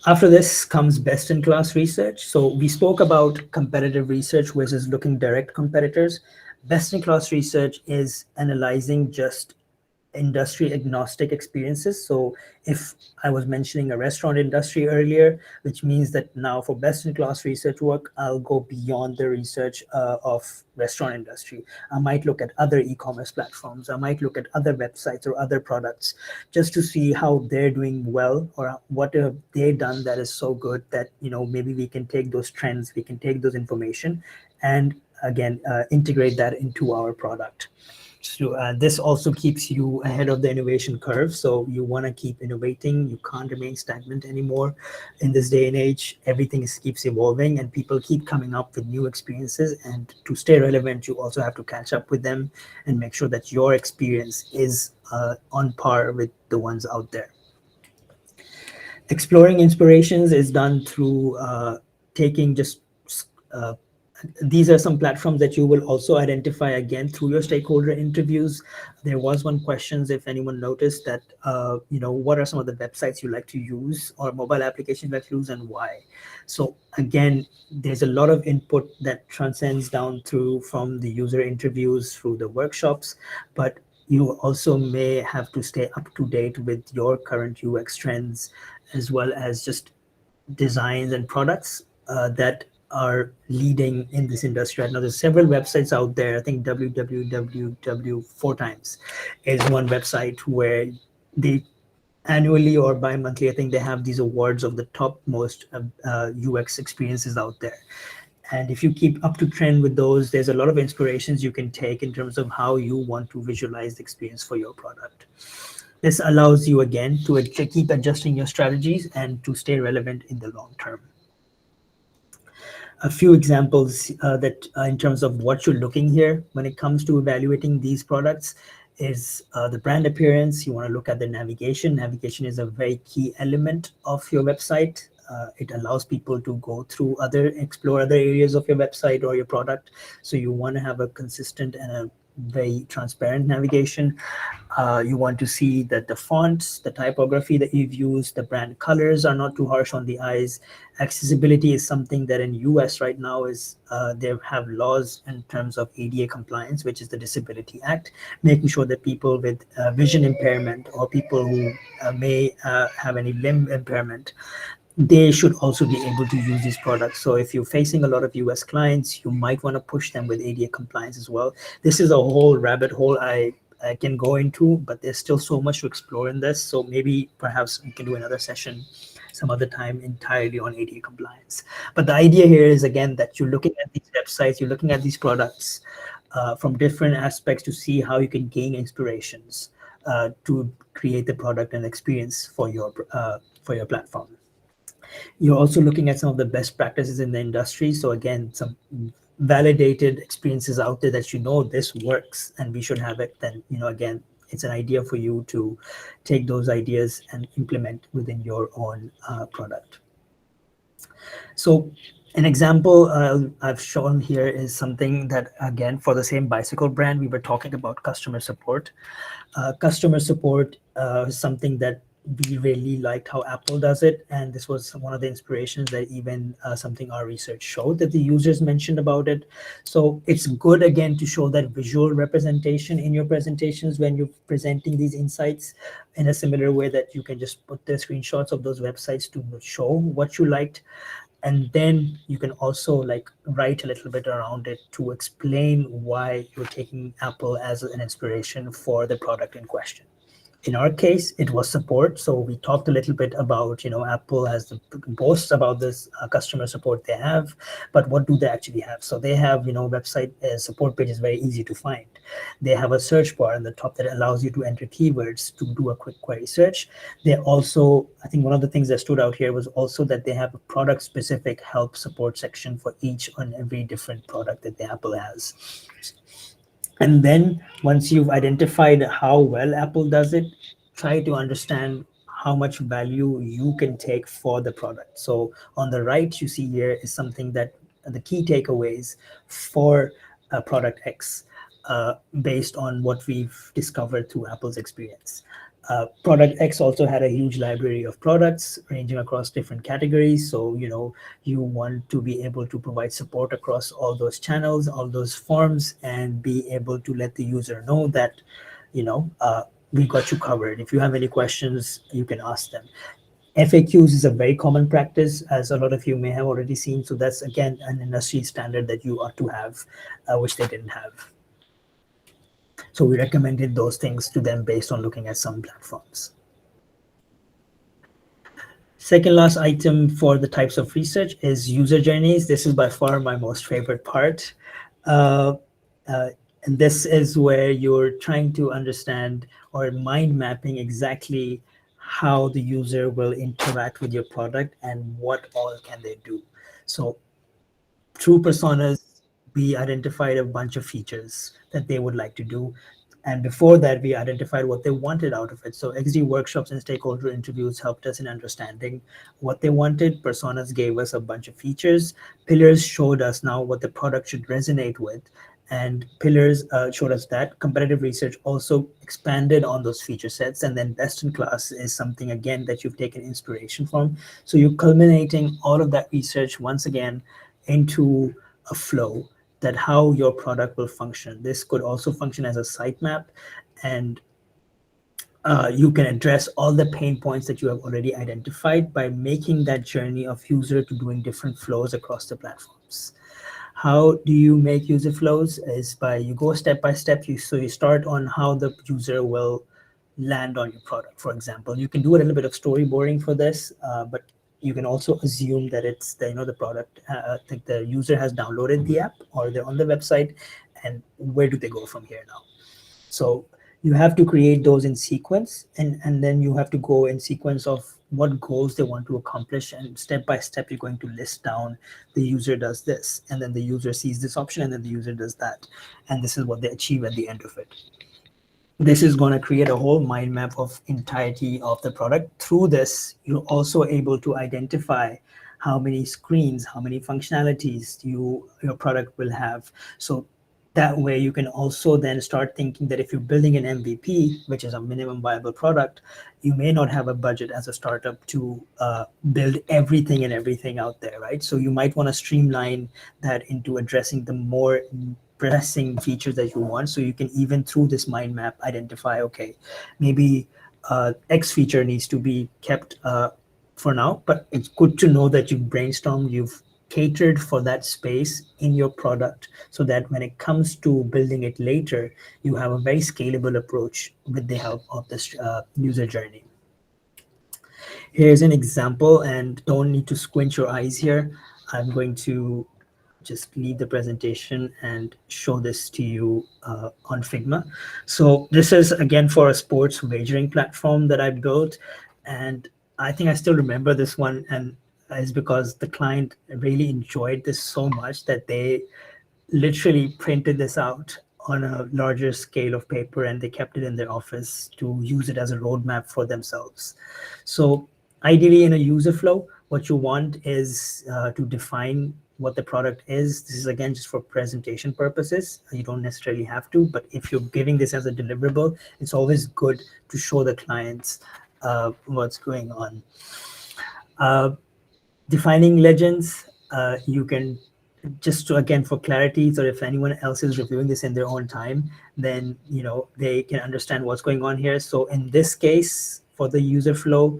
After this comes best-in-class research. So we spoke about competitive research versus looking direct competitors. Best-in-class research is analyzing just industry agnostic experiences. So if I was mentioning a restaurant industry earlier, which means that now for best in class research work, I'll go beyond the research of restaurant industry. I might look at other e-commerce platforms. I might look at other websites or other products just to see how they're doing well, or what have they done that is so good that maybe we can take those trends, we can take those information, and again integrate that into our product. So this also keeps you ahead of the innovation curve. So you want to keep innovating. You can't remain stagnant anymore. In this day and age, everything keeps evolving and people keep coming up with new experiences. And to stay relevant, you also have to catch up with them and make sure that your experience is on par with the ones out there. Exploring inspirations is done through taking just these are some platforms that you will also identify again through your stakeholder interviews. There was one question, if anyone noticed that, what are some of the websites you like to use or mobile applications you like to use and why? So again, there's a lot of input that transcends down through from the user interviews through the workshops, but you also may have to stay up to date with your current UX trends, as well as just designs and products that are leading in this industry right now. There's several websites out there. I think www 4x is one website where they annually or bi-monthly, I think they have these awards of the top most UX experiences out there. And if you keep up to trend with those, there's a lot of inspirations you can take in terms of how you want to visualize the experience for your product. This allows you again to keep adjusting your strategies and to stay relevant in the long term. A few examples that in terms of what you're looking here when it comes to evaluating these products is the brand appearance. You want to look at the navigation. Navigation is a very key element of your website. It allows people to go through explore other areas of your website or your product. So you want to have a consistent and a very transparent navigation. You want to see that the fonts, the typography that you've used, the brand colors are not too harsh on the eyes. Accessibility is something that in US right now is they have laws in terms of ADA compliance, which is the Disability Act, making sure that people with vision impairment or people who may have any limb impairment, they should also be able to use these products. So if you're facing a lot of US clients, you might want to push them with ADA compliance as well. This is a whole rabbit hole I can go into, but there's still so much to explore in this. So maybe perhaps we can do another session some other time entirely on ADA compliance. But the idea here is again that you're looking at these websites, you're looking at these products from different aspects to see how you can gain inspirations to create the product and experience for your platform. You're also looking at some of the best practices in the industry. So again, some validated experiences out there that this works and we should have it. Then again, it's an idea for you to take those ideas and implement within your own product. So an example I've shown here is something that, again, for the same bicycle brand, we were talking about customer support. Customer support is something that we really liked how Apple does it. And this was one of the inspirations that even something our research showed that the users mentioned about it. So it's good, again, to show that visual representation in your presentations when you're presenting these insights in a similar way that you can just put the screenshots of those websites to show what you liked. And then you can also write a little bit around it to explain why you're taking Apple as an inspiration for the product in question. In our case, it was support. So we talked a little bit about, Apple has the boasts about this customer support they have, but what do they actually have? So they have, website support page is very easy to find. They have a search bar in the top that allows you to enter keywords to do a quick query search. They also, I think one of the things that stood out here was also that they have a product specific help support section for each and every different product that the Apple has. And then once you've identified how well Apple does it, try to understand how much value you can take for the product. So on the right, you see here is something that the key takeaways for product X based on what we've discovered through Apple's experience. Product X also had a huge library of products ranging across different categories. So, you want to be able to provide support across all those channels, all those forms, and be able to let the user know that, we got you covered. If you have any questions, you can ask them. FAQs is a very common practice, as a lot of you may have already seen. So that's, again, an industry standard that you ought to have, which they didn't have. So we recommended those things to them based on looking at some platforms. Second last item for the types of research is user journeys. This is by far my most favorite part. And this is where you're trying to understand or mind mapping exactly how the user will interact with your product and what all can they do. So through personas, we identified a bunch of features that they would like to do. And before that, we identified what they wanted out of it. So XD workshops and stakeholder interviews helped us in understanding what they wanted. Personas gave us a bunch of features. Pillars showed us now what the product should resonate with. And pillars showed us that. Competitive research also expanded on those feature sets. And then best in class is something, again, that you've taken inspiration from. So you're culminating all of that research once again into a flow that how your product will function. This could also function as a sitemap, and you can address all the pain points that you have already identified by making that journey of user to doing different flows across the platforms. How do you make user flows? Is by you go step by step. So you start on how the user will land on your product. For example, you can do a little bit of storyboarding for this, but You can also assume that it's the the product, like the user has downloaded the app or they're on the website, and where do they go from here now? So you have to create those in sequence, and then you have to go in sequence of what goals they want to accomplish, and step by step you're going to list down the user does this, and then the user sees this option, and then the user does that, and this is what they achieve at the end of it. This is going to create a whole mind map of entirety of the product. Through this, you're also able to identify how many screens, how many functionalities your product will have. So that way you can also then start thinking that if you're building an MVP, which is a minimum viable product, you may not have a budget as a startup to build everything and everything out there, right? So you might want to streamline that into addressing the more pressing features that you want. So you can, even through this mind map, identify, okay, maybe X feature needs to be kept for now, but it's good to know that you've brainstormed, you've catered for that space in your product, so that when it comes to building it later, you have a very scalable approach with the help of this user journey. Here's an example, and don't need to squint your eyes here. I'm going to just leave the presentation and show this to you on Figma. So this is again for a sports wagering platform that I built, and I think I still remember this one, and is because the client really enjoyed this so much that they literally printed this out on a larger scale of paper, and they kept it in their office to use it as a roadmap for themselves. So ideally, in a user flow, what you want is to define what the product is. This is again just for presentation purposes. You don't necessarily have to, but if you're giving this as a deliverable, it's always good to show the clients what's going on. Uh, Defining legends, you can, just to, again, for clarity, so if anyone else is reviewing this in their own time, then they can understand what's going on here. So in this case, for the user flow,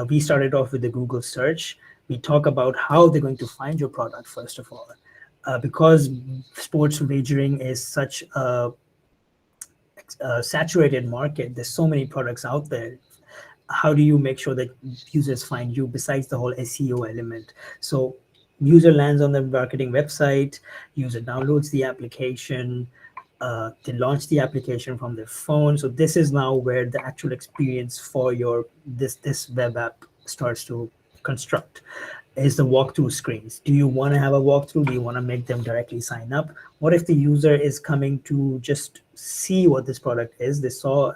we started off with the Google search. We talk about how they're going to find your product first of all, because sports wagering is such a saturated market. There's so many products out there. How do you make sure that users find you besides the whole SEO element? So user lands on the marketing website, user downloads the application, they launch the application from their phone. So this is now where the actual experience for your this web app starts to construct, is the walkthrough screens. Do you want to have a walkthrough? Do you want to make them directly sign up? What if the user is coming to just see what this product is? They saw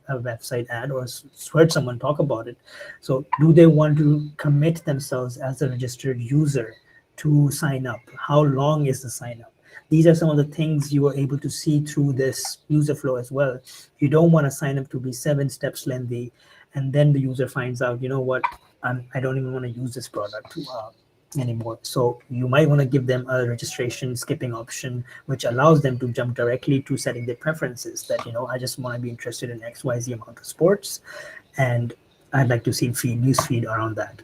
a website ad or heard someone talk about it. So do they want to commit themselves as a registered user to sign up? How long is the sign up? These are some of the things you are able to see through this user flow as well. You don't want to sign up to be 7 steps lengthy, and then the user finds out, you know what, I don't even want to use this product anymore. So you might want to give them a registration skipping option, which allows them to jump directly to setting their preferences, that, I just want to be interested in XYZ amount of sports, and I'd like to see news feed around that.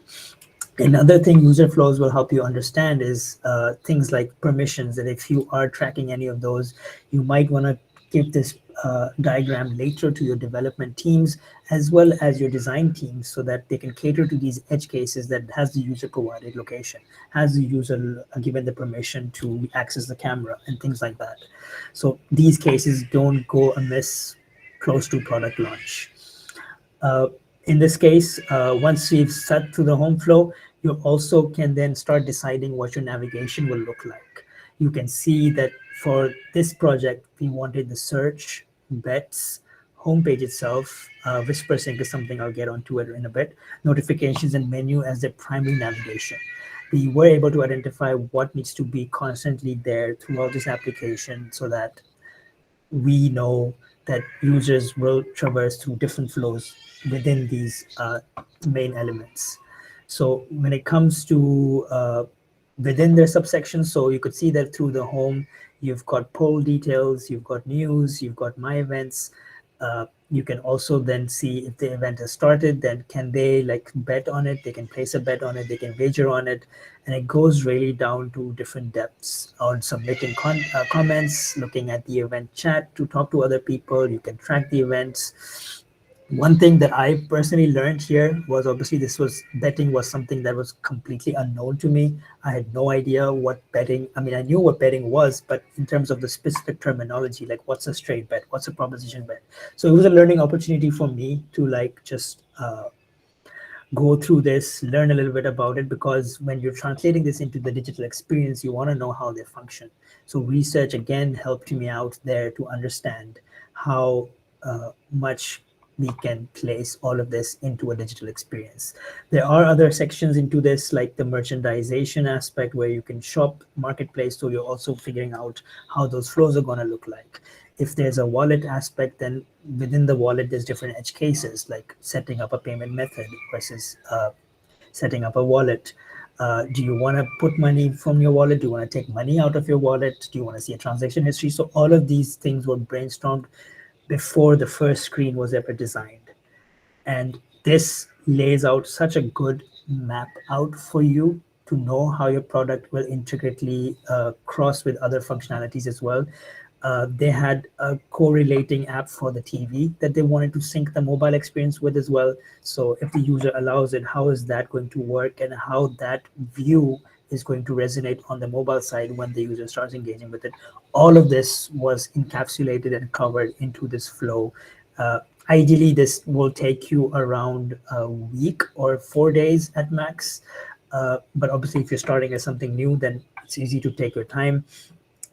Another thing user flows will help you understand is things like permissions, that if you are tracking any of those, you might want to give this diagram later to your development teams as well as your design teams, so that they can cater to these edge cases that has the user provided location, has the user given the permission to access the camera, and things like that. So these cases don't go amiss close to product launch. In this case, once we've set through the home flow, you also can then start deciding what your navigation will look like. You can see that for this project, we wanted the search, bets, homepage itself, Whisper Sync is something I'll get onto it in a bit, notifications and menu as the primary navigation. We were able to identify what needs to be constantly there throughout this application, so that we know that users will traverse through different flows within these main elements. So when it comes to within their subsections, so you could see that through the home, you've got poll details, you've got news, you've got my events. You can also then see if the event has started, then can they bet on it? They can place a bet on it, they can wager on it. And it goes really down to different depths on submitting comments, looking at the event chat to talk to other people. You can track the events. One thing that I personally learned here was obviously this was betting was something that was completely unknown to me. I had no idea what betting, I mean, I knew what betting was, but in terms of the specific terminology, like what's a straight bet, what's a proposition bet. So it was a learning opportunity for me to like just go through this, learn a little bit about it, because when you're translating this into the digital experience, you want to know how they function. So research again helped me out there to understand how much we can place all of this into a digital experience. There are other sections into this, like the merchandisation aspect, where you can shop marketplace. So you're also figuring out how those flows are going to look like. If there's a wallet aspect, then within the wallet there's different edge cases, like setting up a payment method versus setting up a wallet. Do you want to put money from your wallet? Do you want to take money out of your wallet? Do you want to see a transaction history? So all of these things were brainstormed before the first screen was ever designed. And this lays out such a good map out for you to know how your product will intricately cross with other functionalities as well. They had a correlating app for the TV that they wanted to sync the mobile experience with as well. So if the user allows it, how is that going to work, and how that view is going to resonate on the mobile side when the user starts engaging with it. All of this was encapsulated and covered into this flow. Ideally, this will take you around a week or 4 days at max. But obviously, if you're starting as something new, then it's easy to take your time.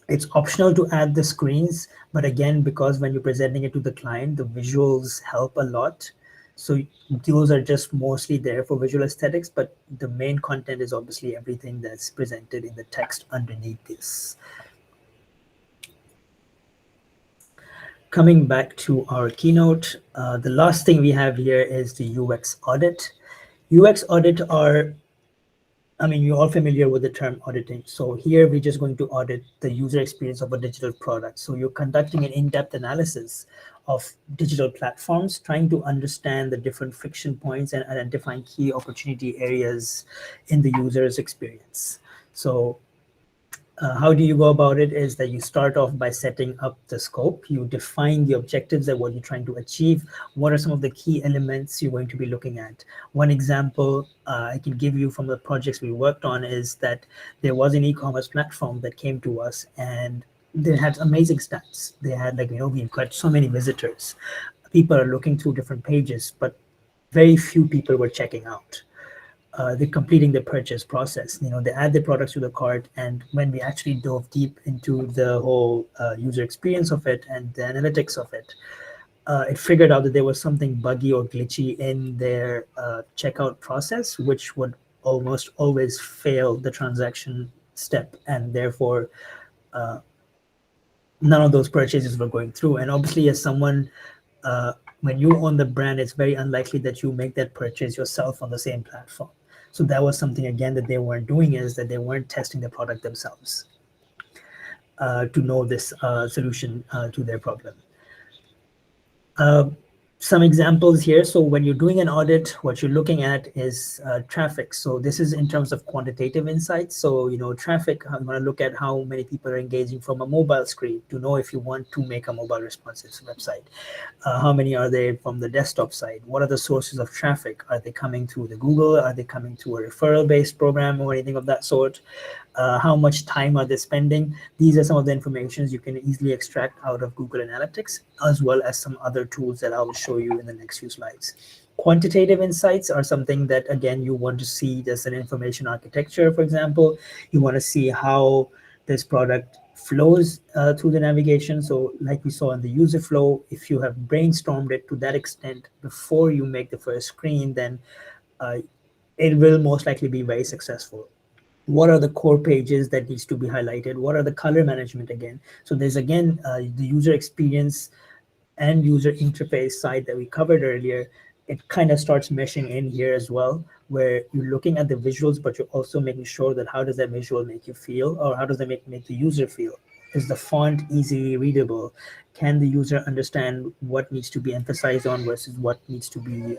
It's optional to add the screens, but again, because when you're presenting it to the client, the visuals help a lot. So those are just mostly there for visual aesthetics, but the main content is obviously everything that's presented in the text underneath this. Coming back to our keynote, the last thing we have here is the UX audit. UX audit are, I mean, you're all familiar with the term auditing. So here we're just going to audit the user experience of a digital product. So you're conducting an in-depth analysis of digital platforms, trying to understand the different friction points and identifying key opportunity areas in the user's experience. So how do you go about it is that you start off by setting up the scope. You define the objectives and what you're trying to achieve. What are some of the key elements you're going to be looking at? One example I can give you from the projects we worked on is that there was an e-commerce platform that came to us, and they had amazing stats. They had, like, we've got so many visitors. People are looking through different pages, but very few people were checking out. They're completing the purchase process. They add the products to the cart, and when we actually dove deep into the whole user experience of it and the analytics of it, it figured out that there was something buggy or glitchy in their checkout process, which would almost always fail the transaction step, and therefore none of those purchases were going through. And obviously, as someone, when you own the brand, it's very unlikely that you make that purchase yourself on the same platform. So that was something again that they weren't doing, is that they weren't testing the product themselves to know this solution to their problem. Uh, some examples here. So when you're doing an audit, what you're looking at is traffic. So this is in terms of quantitative insights. So, traffic, I'm going to look at how many people are engaging from a mobile screen to know if you want to make a mobile responsive website. How many are they from the desktop side? What are the sources of traffic? Are they coming through the Google? Are they coming through a referral-based program or anything of that sort? How much time are they spending? These are some of the informations you can easily extract out of Google Analytics, as well as some other tools that I will show you in the next few slides. Quantitative insights are something that, again, you want to see. There's an information architecture, for example. You want to see how this product flows through the navigation. So like we saw in the user flow, if you have brainstormed it to that extent before you make the first screen, then it will most likely be very successful. What are the core pages that needs to be highlighted? What are the color management again? So there's again the user experience and user interface side that we covered earlier. It kind of starts meshing in here as well, where you're looking at the visuals, but you're also making sure that how does that visual make you feel, or how does that make the user feel? Is the font easily readable? Can the user understand what needs to be emphasized on versus what needs to be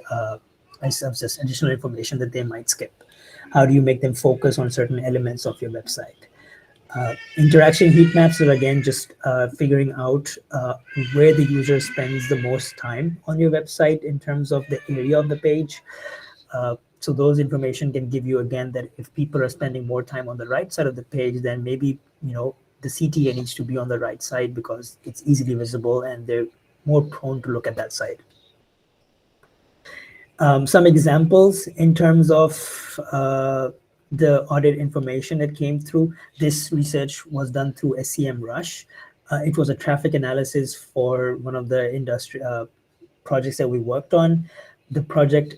just additional information that they might skip? How do you make them focus on certain elements of your website? Interaction heat maps are again just figuring out where the user spends the most time on your website in terms of the area of the page. So those information can give you again that if people are spending more time on the right side of the page, then maybe the CTA needs to be on the right side because it's easily visible and they're more prone to look at that side. Some examples in terms of the audit information that came through. This research was done through SEMrush. It was a traffic analysis for one of the industry projects that we worked on. The project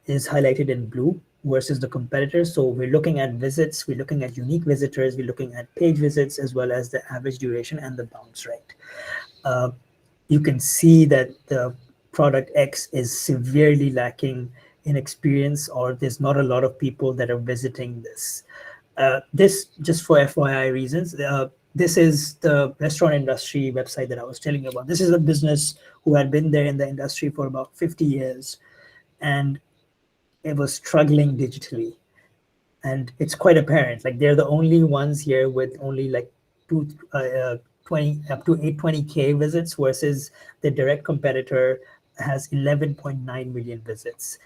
is highlighted in blue versus the competitors. So we're looking at visits, we're looking at unique visitors, we're looking at page visits, as well as the average duration and the bounce rate. You can see that the product X is severely lacking in experience, or there's not a lot of people that are visiting this. This, just for FYI reasons, this is the restaurant industry website that I was telling you about. This is a business who had been there in the industry for about 50 years, and it was struggling digitally. And it's quite apparent, like they're the only ones here with only like two, 20 up to 820K visits, versus the direct competitor has 11.9 million visits.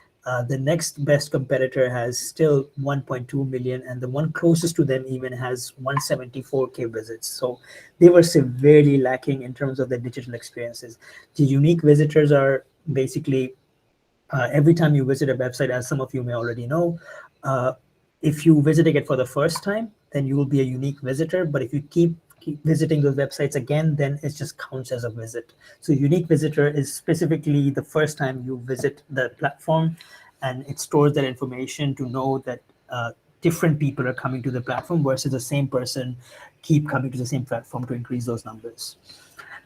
The next best competitor has still 1.2 million, and the one closest to them even has 174K visits. So they were severely lacking in terms of their digital experiences. The unique visitors are basically every time you visit a website, as some of you may already know, if you visiting it for the first time, then you will be a unique visitor. But if you keep visiting those websites again, then it just counts as a visit. So unique visitor is specifically the first time you visit the platform, and it stores that information to know that different people are coming to the platform versus the same person keep coming to the same platform to increase those numbers.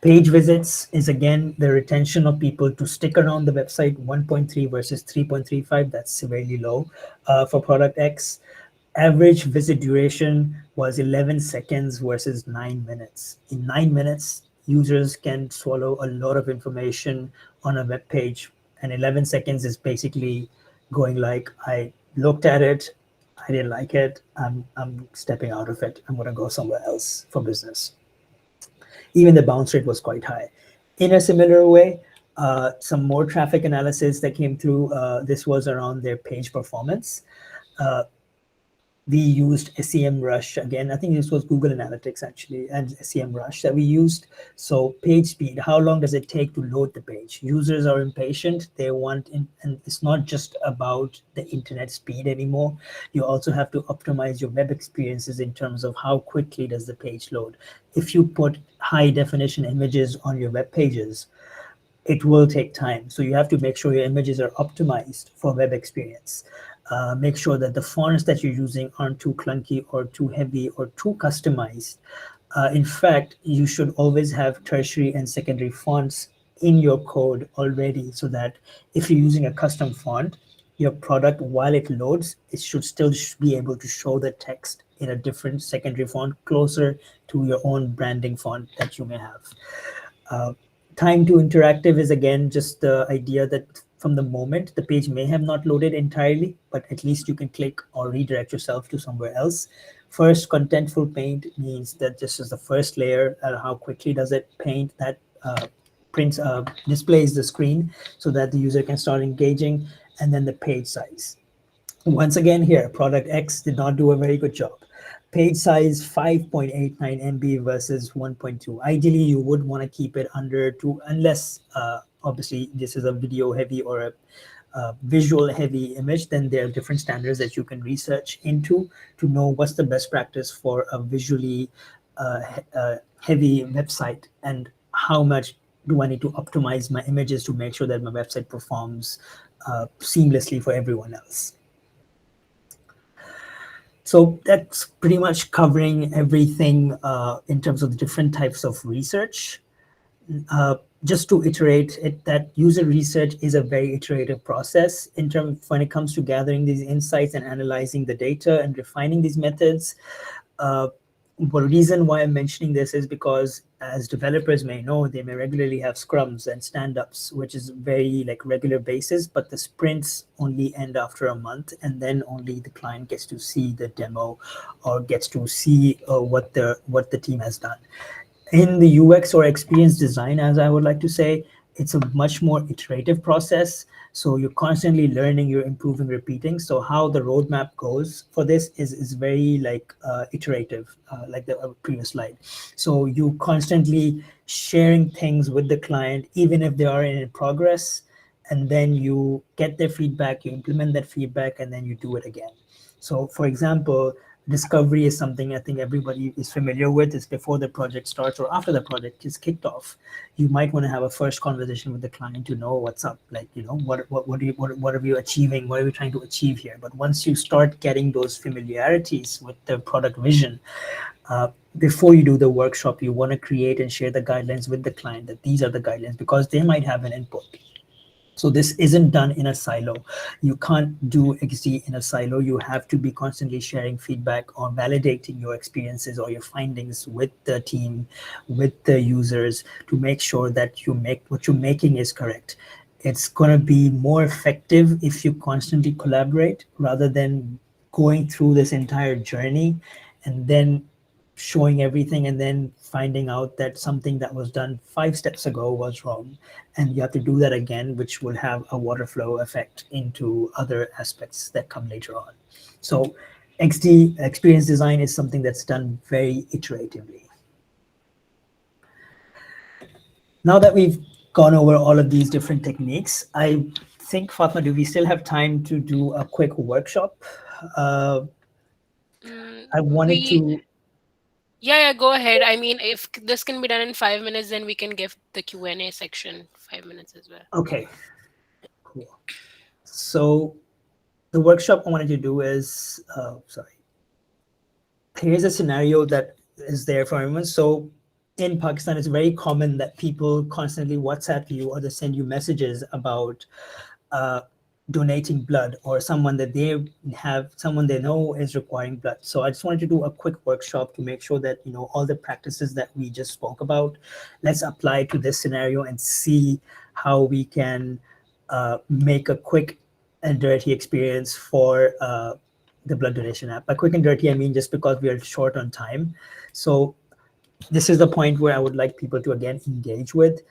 Page visits is again the retention of people to stick around the website, 1.3 versus 3.35. That's severely low for product X. Average visit duration was 11 seconds versus 9 minutes. In 9 minutes, users can swallow a lot of information on a web page, and 11 seconds is basically going like, I looked at it, I didn't like it, I'm stepping out of it, I'm going to go somewhere else for business. Even the bounce rate was quite high. In a similar way, some more traffic analysis that came through, this was around their page performance. We used SEMrush again. I think this was Google Analytics actually, and SEMrush that we used. So page speed, how long does it take to load the page? Users are impatient. They want, and it's not just about the internet speed anymore. You also have to optimize your web experiences in terms of how quickly does the page load. If you put high definition images on your web pages, it will take time. So you have to make sure your images are optimized for web experience. Make sure that the fonts that you're using aren't too clunky or too heavy or too customized. In fact, you should always have tertiary and secondary fonts in your code already, so that if you're using a custom font, your product, while it loads, it should still be able to show the text in a different secondary font closer to your own branding font that you may have. Time to interactive is again just the idea that from the moment the page may have not loaded entirely, but at least you can click or redirect yourself to somewhere else. First, contentful paint means that this is the first layer. How quickly does it paint that displays the screen so that the user can start engaging, and then the page size. Once again here, product X did not do a very good job. Page size 5.89 MB versus 1.2. Ideally, you would want to keep it under 2, unless obviously this is a video heavy or a visual heavy image. Then there are different standards that you can research into to know what's the best practice for a visually heavy website, and how much do I need to optimize my images to make sure that my website performs seamlessly for everyone else. So that's pretty much covering everything in terms of the different types of research. Just to iterate it, that user research is a very iterative process in terms when it comes to gathering these insights and analyzing the data and refining these methods. the reason why I'm mentioning this is because, as developers may know, they may regularly have scrums and stand-ups, which is very like regular basis, but the sprints only end after a month, and then only the client gets to see the demo or gets to see what the team has done. In the UX or experience design, as I would like to say, it's a much more iterative process. So you're constantly learning, you're improving, repeating. So how the roadmap goes for this is very like iterative, like the previous slide. So you constantly sharing things with the client, even if they are in progress, and then you get their feedback, you implement that feedback, and then you do it again. So, for example, discovery is something I think everybody is familiar with. It's before the project starts or after the project is kicked off. You might want to have a first conversation with the client to know what's up. Like, you know, what are you achieving? What are we trying to achieve here? But once you start getting those familiarities with the product vision, before you do the workshop, you want to create and share the guidelines with the client that these are the guidelines because they might have an input. So this isn't done in a silo. You can't do XD in a silo. You have to be constantly sharing feedback or validating your experiences or your findings with the team, with the users to make sure that you make what you're making is correct. It's going to be more effective if you constantly collaborate rather than going through this entire journey and then showing everything and then finding out that something that was done 5 steps ago was wrong, and you have to do that again, which will have a water flow effect into other aspects that come later on. So XD, experience design, is something that's done very iteratively. Now that we've gone over all of these different techniques, I think, Fatma, do we still have time to do a quick workshop? uh,
Mm,
I wanted
we
to.
Yeah, go ahead. I mean, if this can be done in 5 minutes, then we can give the Q&A section 5 minutes as well.
Okay, cool. So the workshop I wanted to do is, sorry, here's a scenario that is there for everyone. So in Pakistan, it's very common that people constantly WhatsApp you or they send you messages about uh, donating blood, or someone they know is requiring blood. So I just wanted to do a quick workshop to make sure that, you know, all the practices that we just spoke about, let's apply to this scenario and see how we can make a quick and dirty experience for the blood donation app. By quick and dirty, I mean just because we are short on time. So this is the point where I would like people to again engage with.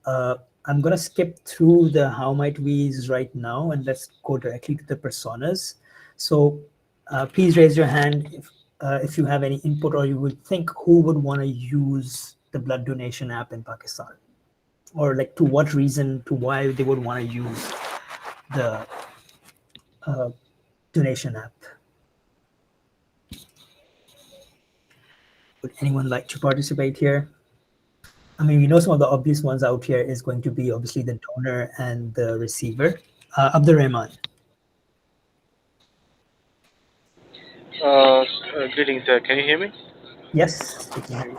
Uh, I'm gonna skip through the how might we's right now and let's go directly to the personas. So please raise your hand if you have any input or you would think who would want to use the blood donation app in Pakistan, or like to what reason, to why they would want to use the uh, donation app. Would anyone like to participate here? I mean, we know some of the obvious ones out here is going to be obviously the donor and the receiver. Abdur Rahman.
Greetings, can you hear me?
Yes, we can hear you.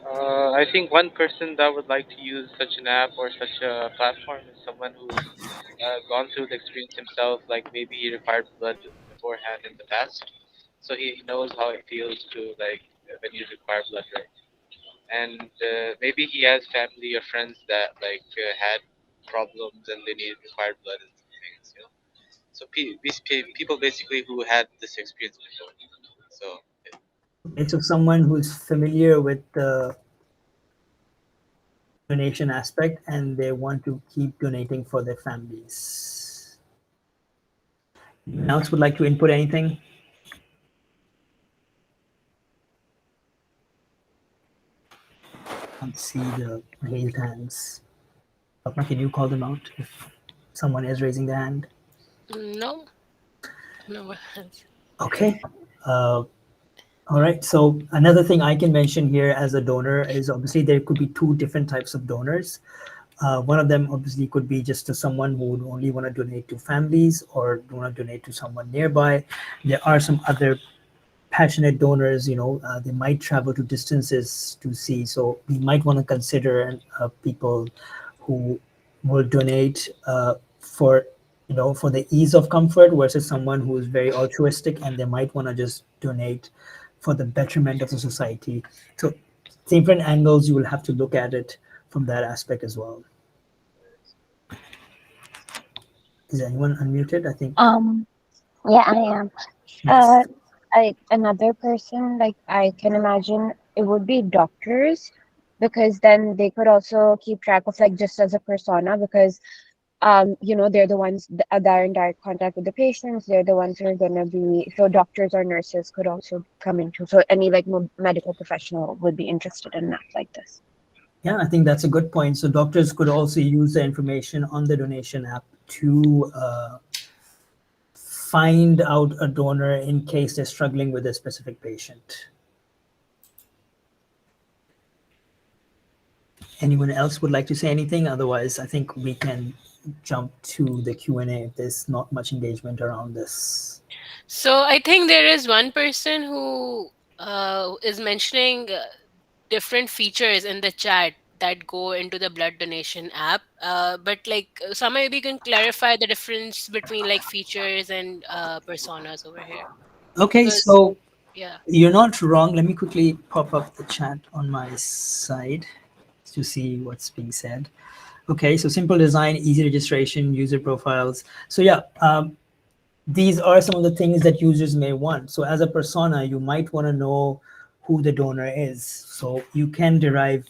I think one person that would like to use such an app or such a platform is someone who's gone through the experience himself, like maybe he required blood beforehand in the past, so he knows how it feels to like when you require blood, right? And maybe he has family or friends that like had problems and they need required blood and things, you know. So these people basically who had this experience before. So yeah.
Okay, so someone who's familiar with the donation aspect and they want to keep donating for their families. Anyone else would like to input anything? Can't see the raised hands. Fatma, can you call them out if someone is raising their hand?
No, no.
Okay. Uh, all right. So another thing I can mention here as a donor is obviously there could be two different types of donors. One of them obviously could be just to someone who would only want to donate to families or want to donate to someone nearby. There are some other passionate donors, you know, they might travel to distances to see. So we might want to consider people who will donate for, you know, for the ease of comfort versus someone who is very altruistic and they might want to just donate for the betterment of the society. So different angles, you will have to look at it from that aspect as well. Is anyone unmuted? I think.
Um, yeah, I am.
Yes.
Uh, another person, like I can imagine it would be doctors, because then they could also keep track of like just as a persona, because they're the ones that are in direct contact with the patients. They're the ones who are gonna be, so doctors or nurses could also come into. So any like medical professional would be interested in that like this.
Yeah, I think that's a good point. So doctors could also use the information on the donation app to find out a donor in case they're struggling with a specific patient. Anyone else would like to say anything? Otherwise, I think we can jump to the Q&A if there's not much engagement around this.
So I think there is one person who is mentioning different features in the chat that go into the blood donation app. But like, some maybe can clarify the difference between like features and personas over here.
Okay,
Because
so
yeah.
you're not wrong. Let me quickly pop up the chat on my side to see what's being said. Okay, so simple design, easy registration, user profiles. So yeah, these are some of the things that users may want. So as a persona, you might want to know who the donor is. So you can derive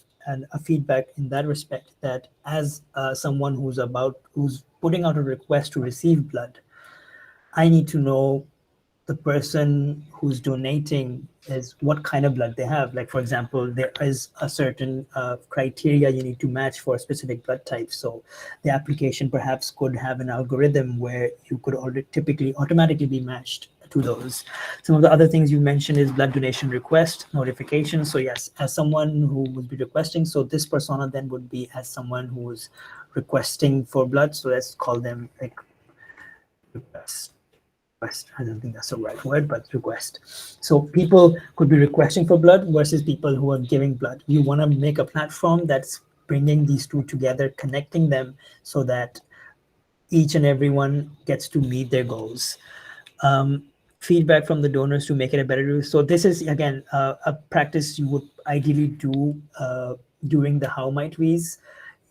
a feedback in that respect, that as someone who's putting out a request to receive blood, I need to know the person who's donating is what kind of blood they have. Like, for example, there is a certain criteria you need to match for a specific blood type. So the application perhaps could have an algorithm where you could already typically automatically be matched to those. Some of the other things you mentioned is blood donation request notification. So yes, as someone who would be requesting, so this persona then would be as someone who is requesting for blood. So let's call them like request. I don't think that's the right word, but request. So people could be requesting for blood versus people who are giving blood. You want to make a platform that's bringing these two together, connecting them so that each and everyone gets to meet their goals. Um, Feedback from the donors to make it a better use. So this is again a practice you would ideally do during the How Might We's.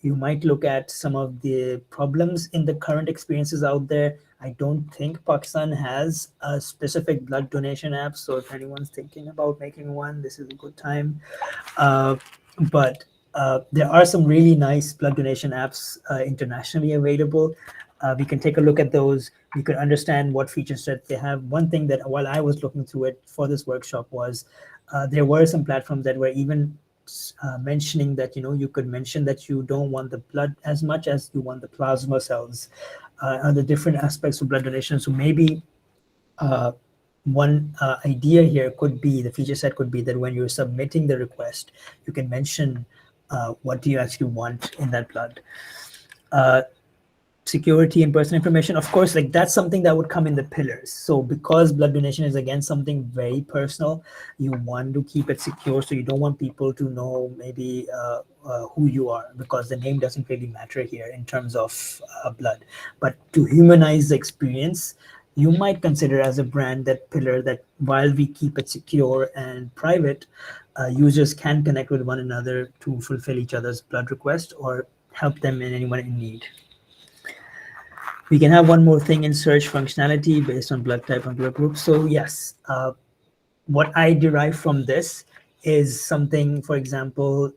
You might look at some of the problems in the current experiences out there. I don't think Pakistan has a specific blood donation app, so if anyone's thinking about making one, this is a good time. Uh, but there are some really nice blood donation apps internationally available. We can take a look at those. We could understand what features that they have. One thing that while I was looking through it for this workshop was there were some platforms that were even mentioning that you could mention that you don't want the blood as much as you want the plasma cells, and the different aspects of blood donation. So maybe uh, one idea here could be, the feature set could be that when you're submitting the request, you can mention what do you actually want in that blood. Security and personal information, of course, like that's something that would come in the pillars. So because blood donation is again something very personal, you want to keep it secure. So you don't want people to know maybe who you are, because the name doesn't really matter here in terms of blood. But to humanize the experience, you might consider as a brand that pillar, that while we keep it secure and private, users can connect with one another to fulfill each other's blood request or help them in anyone in need. We can have one more thing in search functionality based on blood type and blood group. So yes, what I derive from this is something, for example,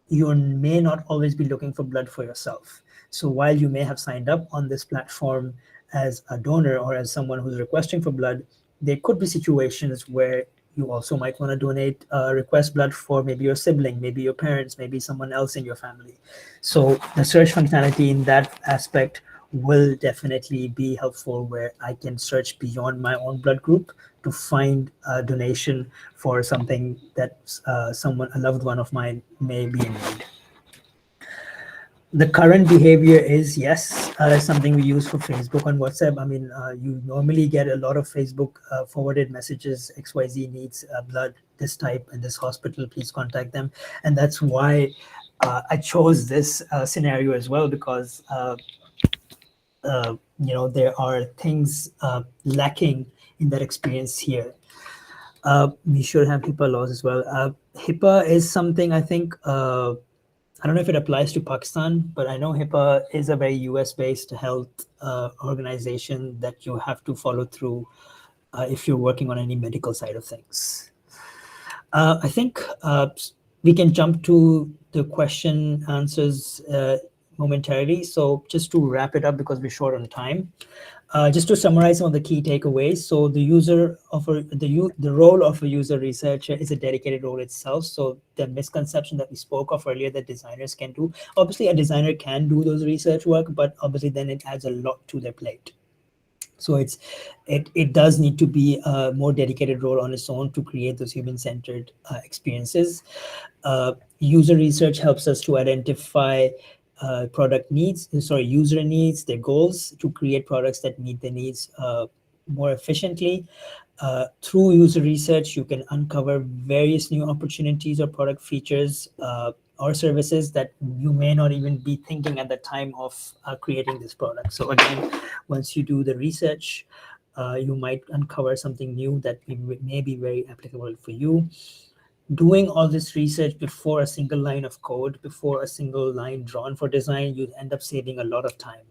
you may not always be looking for blood for yourself. So while you may have signed up on this platform as a donor or as someone who's requesting for blood, there could be situations where you also might want to donate, request blood for maybe your sibling, maybe your parents, maybe someone else in your family. So the search functionality in that aspect will definitely be helpful, where I can search beyond my own blood group to find a donation for something that someone, a loved one of mine, may be in need. The current behavior is, yes, something we use for Facebook and WhatsApp. I mean, you normally get a lot of Facebook forwarded messages: XYZ needs blood, this type, in this hospital, please contact them. And that's why I chose this scenario as well, because there are things lacking in that experience here. We should have HIPAA laws as well. HIPAA is something I think, I don't know if it applies to Pakistan, but I know HIPAA is a very US based health organization that you have to follow through if you're working on any medical side of things. I think we can jump to the question answers momentarily. So just to wrap it up because we're short on time, just to summarize some of the key takeaways. So the role of a user researcher is a dedicated role itself. So the misconception that we spoke of earlier that designers can do, obviously a designer can do those research work, but obviously then it adds a lot to their plate. So it does need to be a more dedicated role on its own to create those human-centered experiences. User research helps us to identify user needs, their goals, to create products that meet their needs more efficiently. Through user research, you can uncover various new opportunities or product features or services that you may not even be thinking at the time of creating this product. So again, once you do the research, you might uncover something new that may be very applicable for you. Doing all this research before a single line of code, before a single line drawn for design, you end up saving a lot of time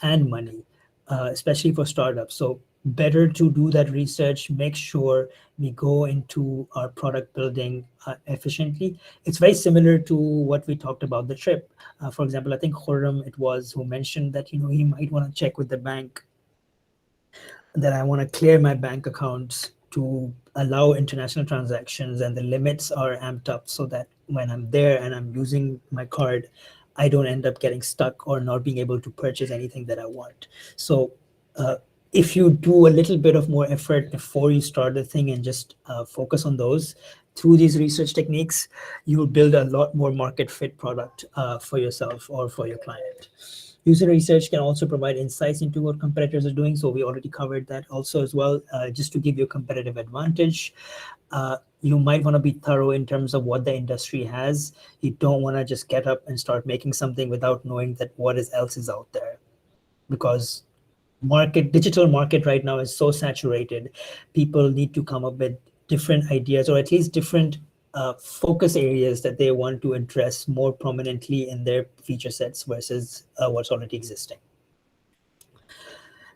and money, especially for startups. So better to do that research, make sure we go into our product building efficiently. It's very similar to what we talked about the trip. For example, I think Khurram it was who mentioned that he might want to check with the bank that I want to clear my bank accounts to allow international transactions, and the limits are amped up so that when I'm there and I'm using my card, I don't end up getting stuck or not being able to purchase anything that I want. So, uh, if you do a little bit of more effort before you start the thing and just focus on those through these research techniques, you will build a lot more market fit product for yourself or for your client. User research can also provide insights into what competitors are doing. So we already covered that also as well, just to give you a competitive advantage. You might want to be thorough in terms of what the industry has. You don't want to just get up and start making something without knowing that what else is out there, because digital market right now is so saturated. People need to come up with different ideas, or at least different focus areas that they want to address more prominently in their feature sets versus what's already existing.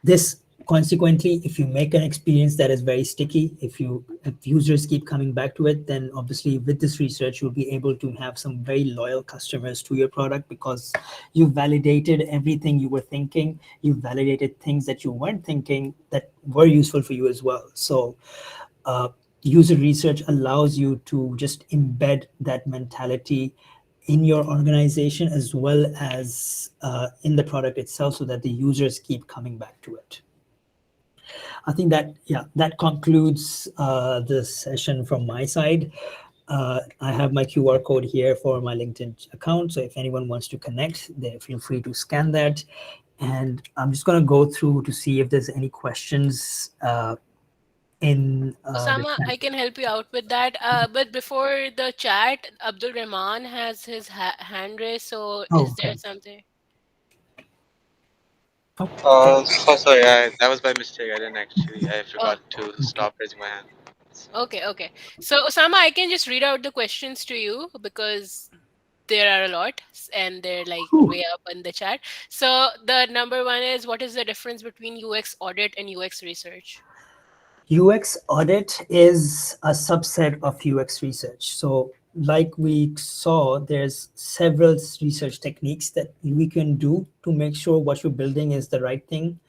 This consequently, if you make an experience that is very sticky, if users keep coming back to it, then obviously with this research you'll be able to have some very loyal customers to your product, because you validated everything you were thinking, you validated things that you weren't thinking that were useful for you as well. So uh, user research allows you to just embed that mentality in your organization as well as in the product itself, so that the users keep coming back to it. I think that concludes the session from my side. I have my QR code here for my LinkedIn account, so if anyone wants to connect, they feel free to scan that. And I'm just going to go through to see if there's any questions in the
Osama,
chat.
I can help you out with that. But before the chat, Abdul Rahman has his hand raised. So
Oh,
is there
okay.
something?
Oh, okay.
So sorry, that was by mistake. I didn't actually. I
Oh,
forgot to
Okay.
stop raising my hand.
okay, okay. So Osama, I can just read out the questions to you because there are a lot and they're like
Whew.
way up in the chat. So the number one is, what is the difference between UX audit and UX research?
UX audit is a subset of UX research. So, like we saw, there's several research techniques that we can do to make sure what you're building is the right thing.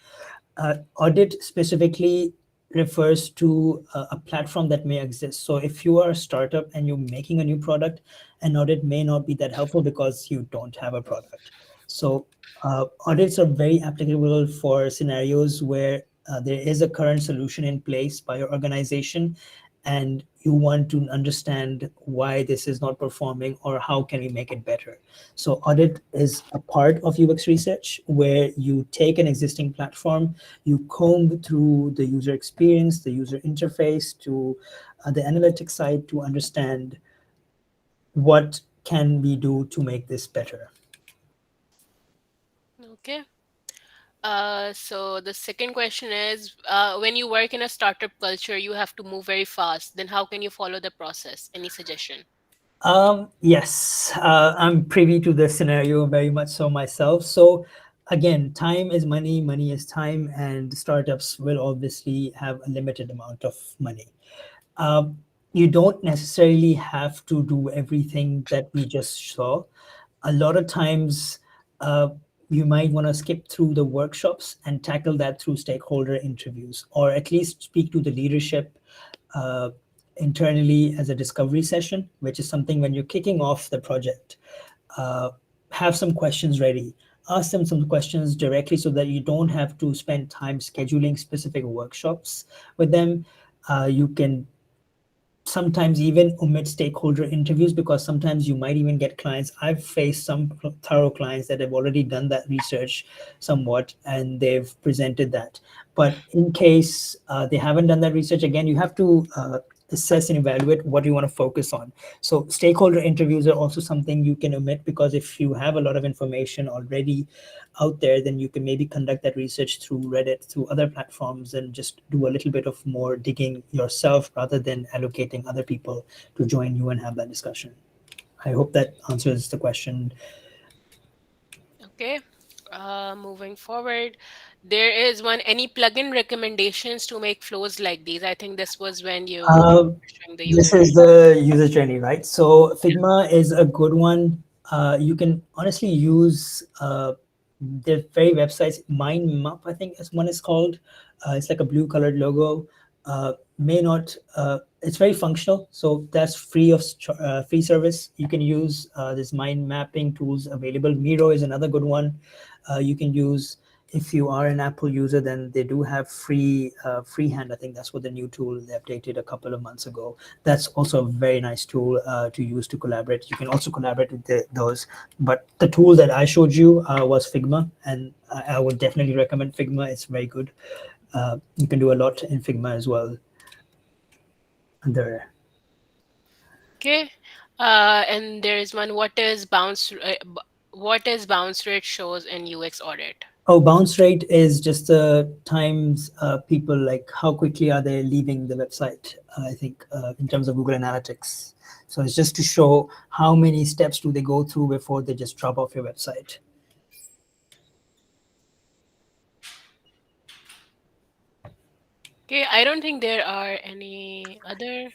Audit specifically refers to a platform that may exist. So if you are a startup and you're making a new product, an audit may not be that helpful because you don't have a product. So audits are very applicable for scenarios where there is a current solution in place by your organization, and you want to understand why this is not performing or how can we make it better. So audit is a part of UX research where you take an existing platform, you comb through the user experience, the user interface, to the analytics side to understand what can we do to make this better.
Okay. So the second question is, when you work in a startup culture, you have to move very fast. Then how can you follow the process? Any suggestion?
Yes, I'm privy to the scenario very much so myself. So, again, time is money, money is time, and startups will obviously have a limited amount of money. Um, you don't necessarily have to do everything that we just saw. A lot of times, uh, you might want to skip through the workshops and tackle that through stakeholder interviews, or at least speak to the leadership uh, internally as a discovery session, which is something when you're kicking off the project. Uh, have some questions ready. Ask them some questions directly so that you don't have to spend time scheduling specific workshops with them. You can sometimes even omit stakeholder interviews because sometimes you might even get clients. I've faced some thorough clients that have already done that research somewhat and they've presented that. But in case they haven't done that research, again, you have to assess and evaluate what you want to focus on. So stakeholder interviews are also something you can omit because if you have a lot of information already out there, then you can maybe conduct that research through Reddit, through other platforms, and just do a little bit of more digging yourself rather than allocating other people to join you and have that discussion. I hope that answers the question.
Okay. Moving forward, there is one. Any plugin recommendations to make flows like these? I think this was when you
Uh,
were showing the
this
user
is
journey.
the user journey, right? So Figma is a good one. You can honestly use the very websites. Mind Map, I think, is one is called. It's like a blue colored logo. May not. It's very functional, so that's free of free service. You can use this mind mapping tools available. Miro is another good one. You can use if you are an Apple user, then they do have freehand. I think that's what the new tool they updated a couple of months ago. That's also a very nice tool to use to collaborate. You can also collaborate with those. But the tool that I showed you was Figma, and I would definitely recommend Figma. It's very good. You can do a lot in Figma as well. There.
Okay. And there is one. What is bounce rate shows in UX audit?
Oh, bounce rate is just the times people like how quickly are they leaving the website. I think in terms of Google Analytics. So it's just to show how many steps do they go through before they just drop off your website.
Okay. I don't think there are any other.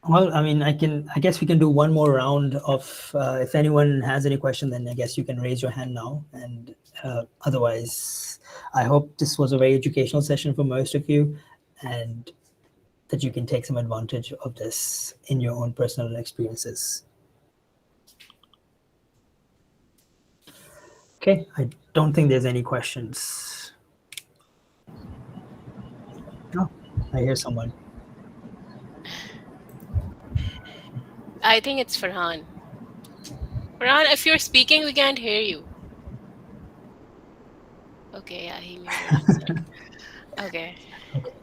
Well, I mean, I guess we can do one more round of, if anyone has any question, then I guess you can raise your hand now. And otherwise, I hope this was a very educational session for most of you and that you can take some advantage of this in your own personal experiences. Okay, I don't think there's any questions. Oh, I hear someone.
I think it's Farhan. Farhan, if you're speaking, we can't hear you. Okay. Yeah, he muted himself. Okay.
Okay.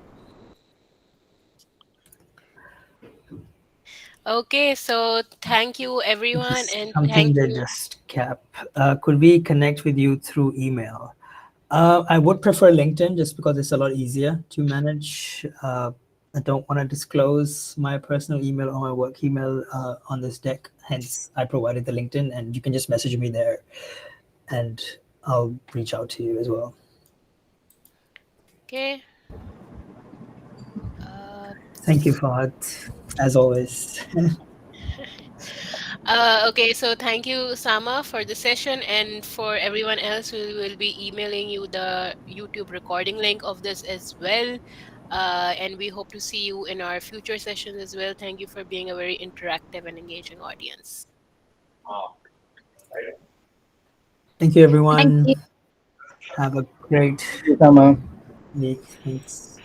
Okay. So thank you, everyone,
Just
and
something
thank
that
you.
just kept. Could we connect with you through email? I would prefer LinkedIn just because it's a lot easier to manage. I don't want to disclose my personal email or my work email on this deck. Hence, I provided the LinkedIn, and you can just message me there, and I'll reach out to you as well.
Okay. Uh,
Thank you, Fahad, as always.
okay, so thank you, Sama, for the session, and for everyone else, we will be emailing you the YouTube recording link of this as well. And we hope to see you in our future sessions as well. Thank you for being a very interactive and engaging audience.
Thank you,
Thank
everyone.
you.
Have a great
Usamah.
week. Thanks.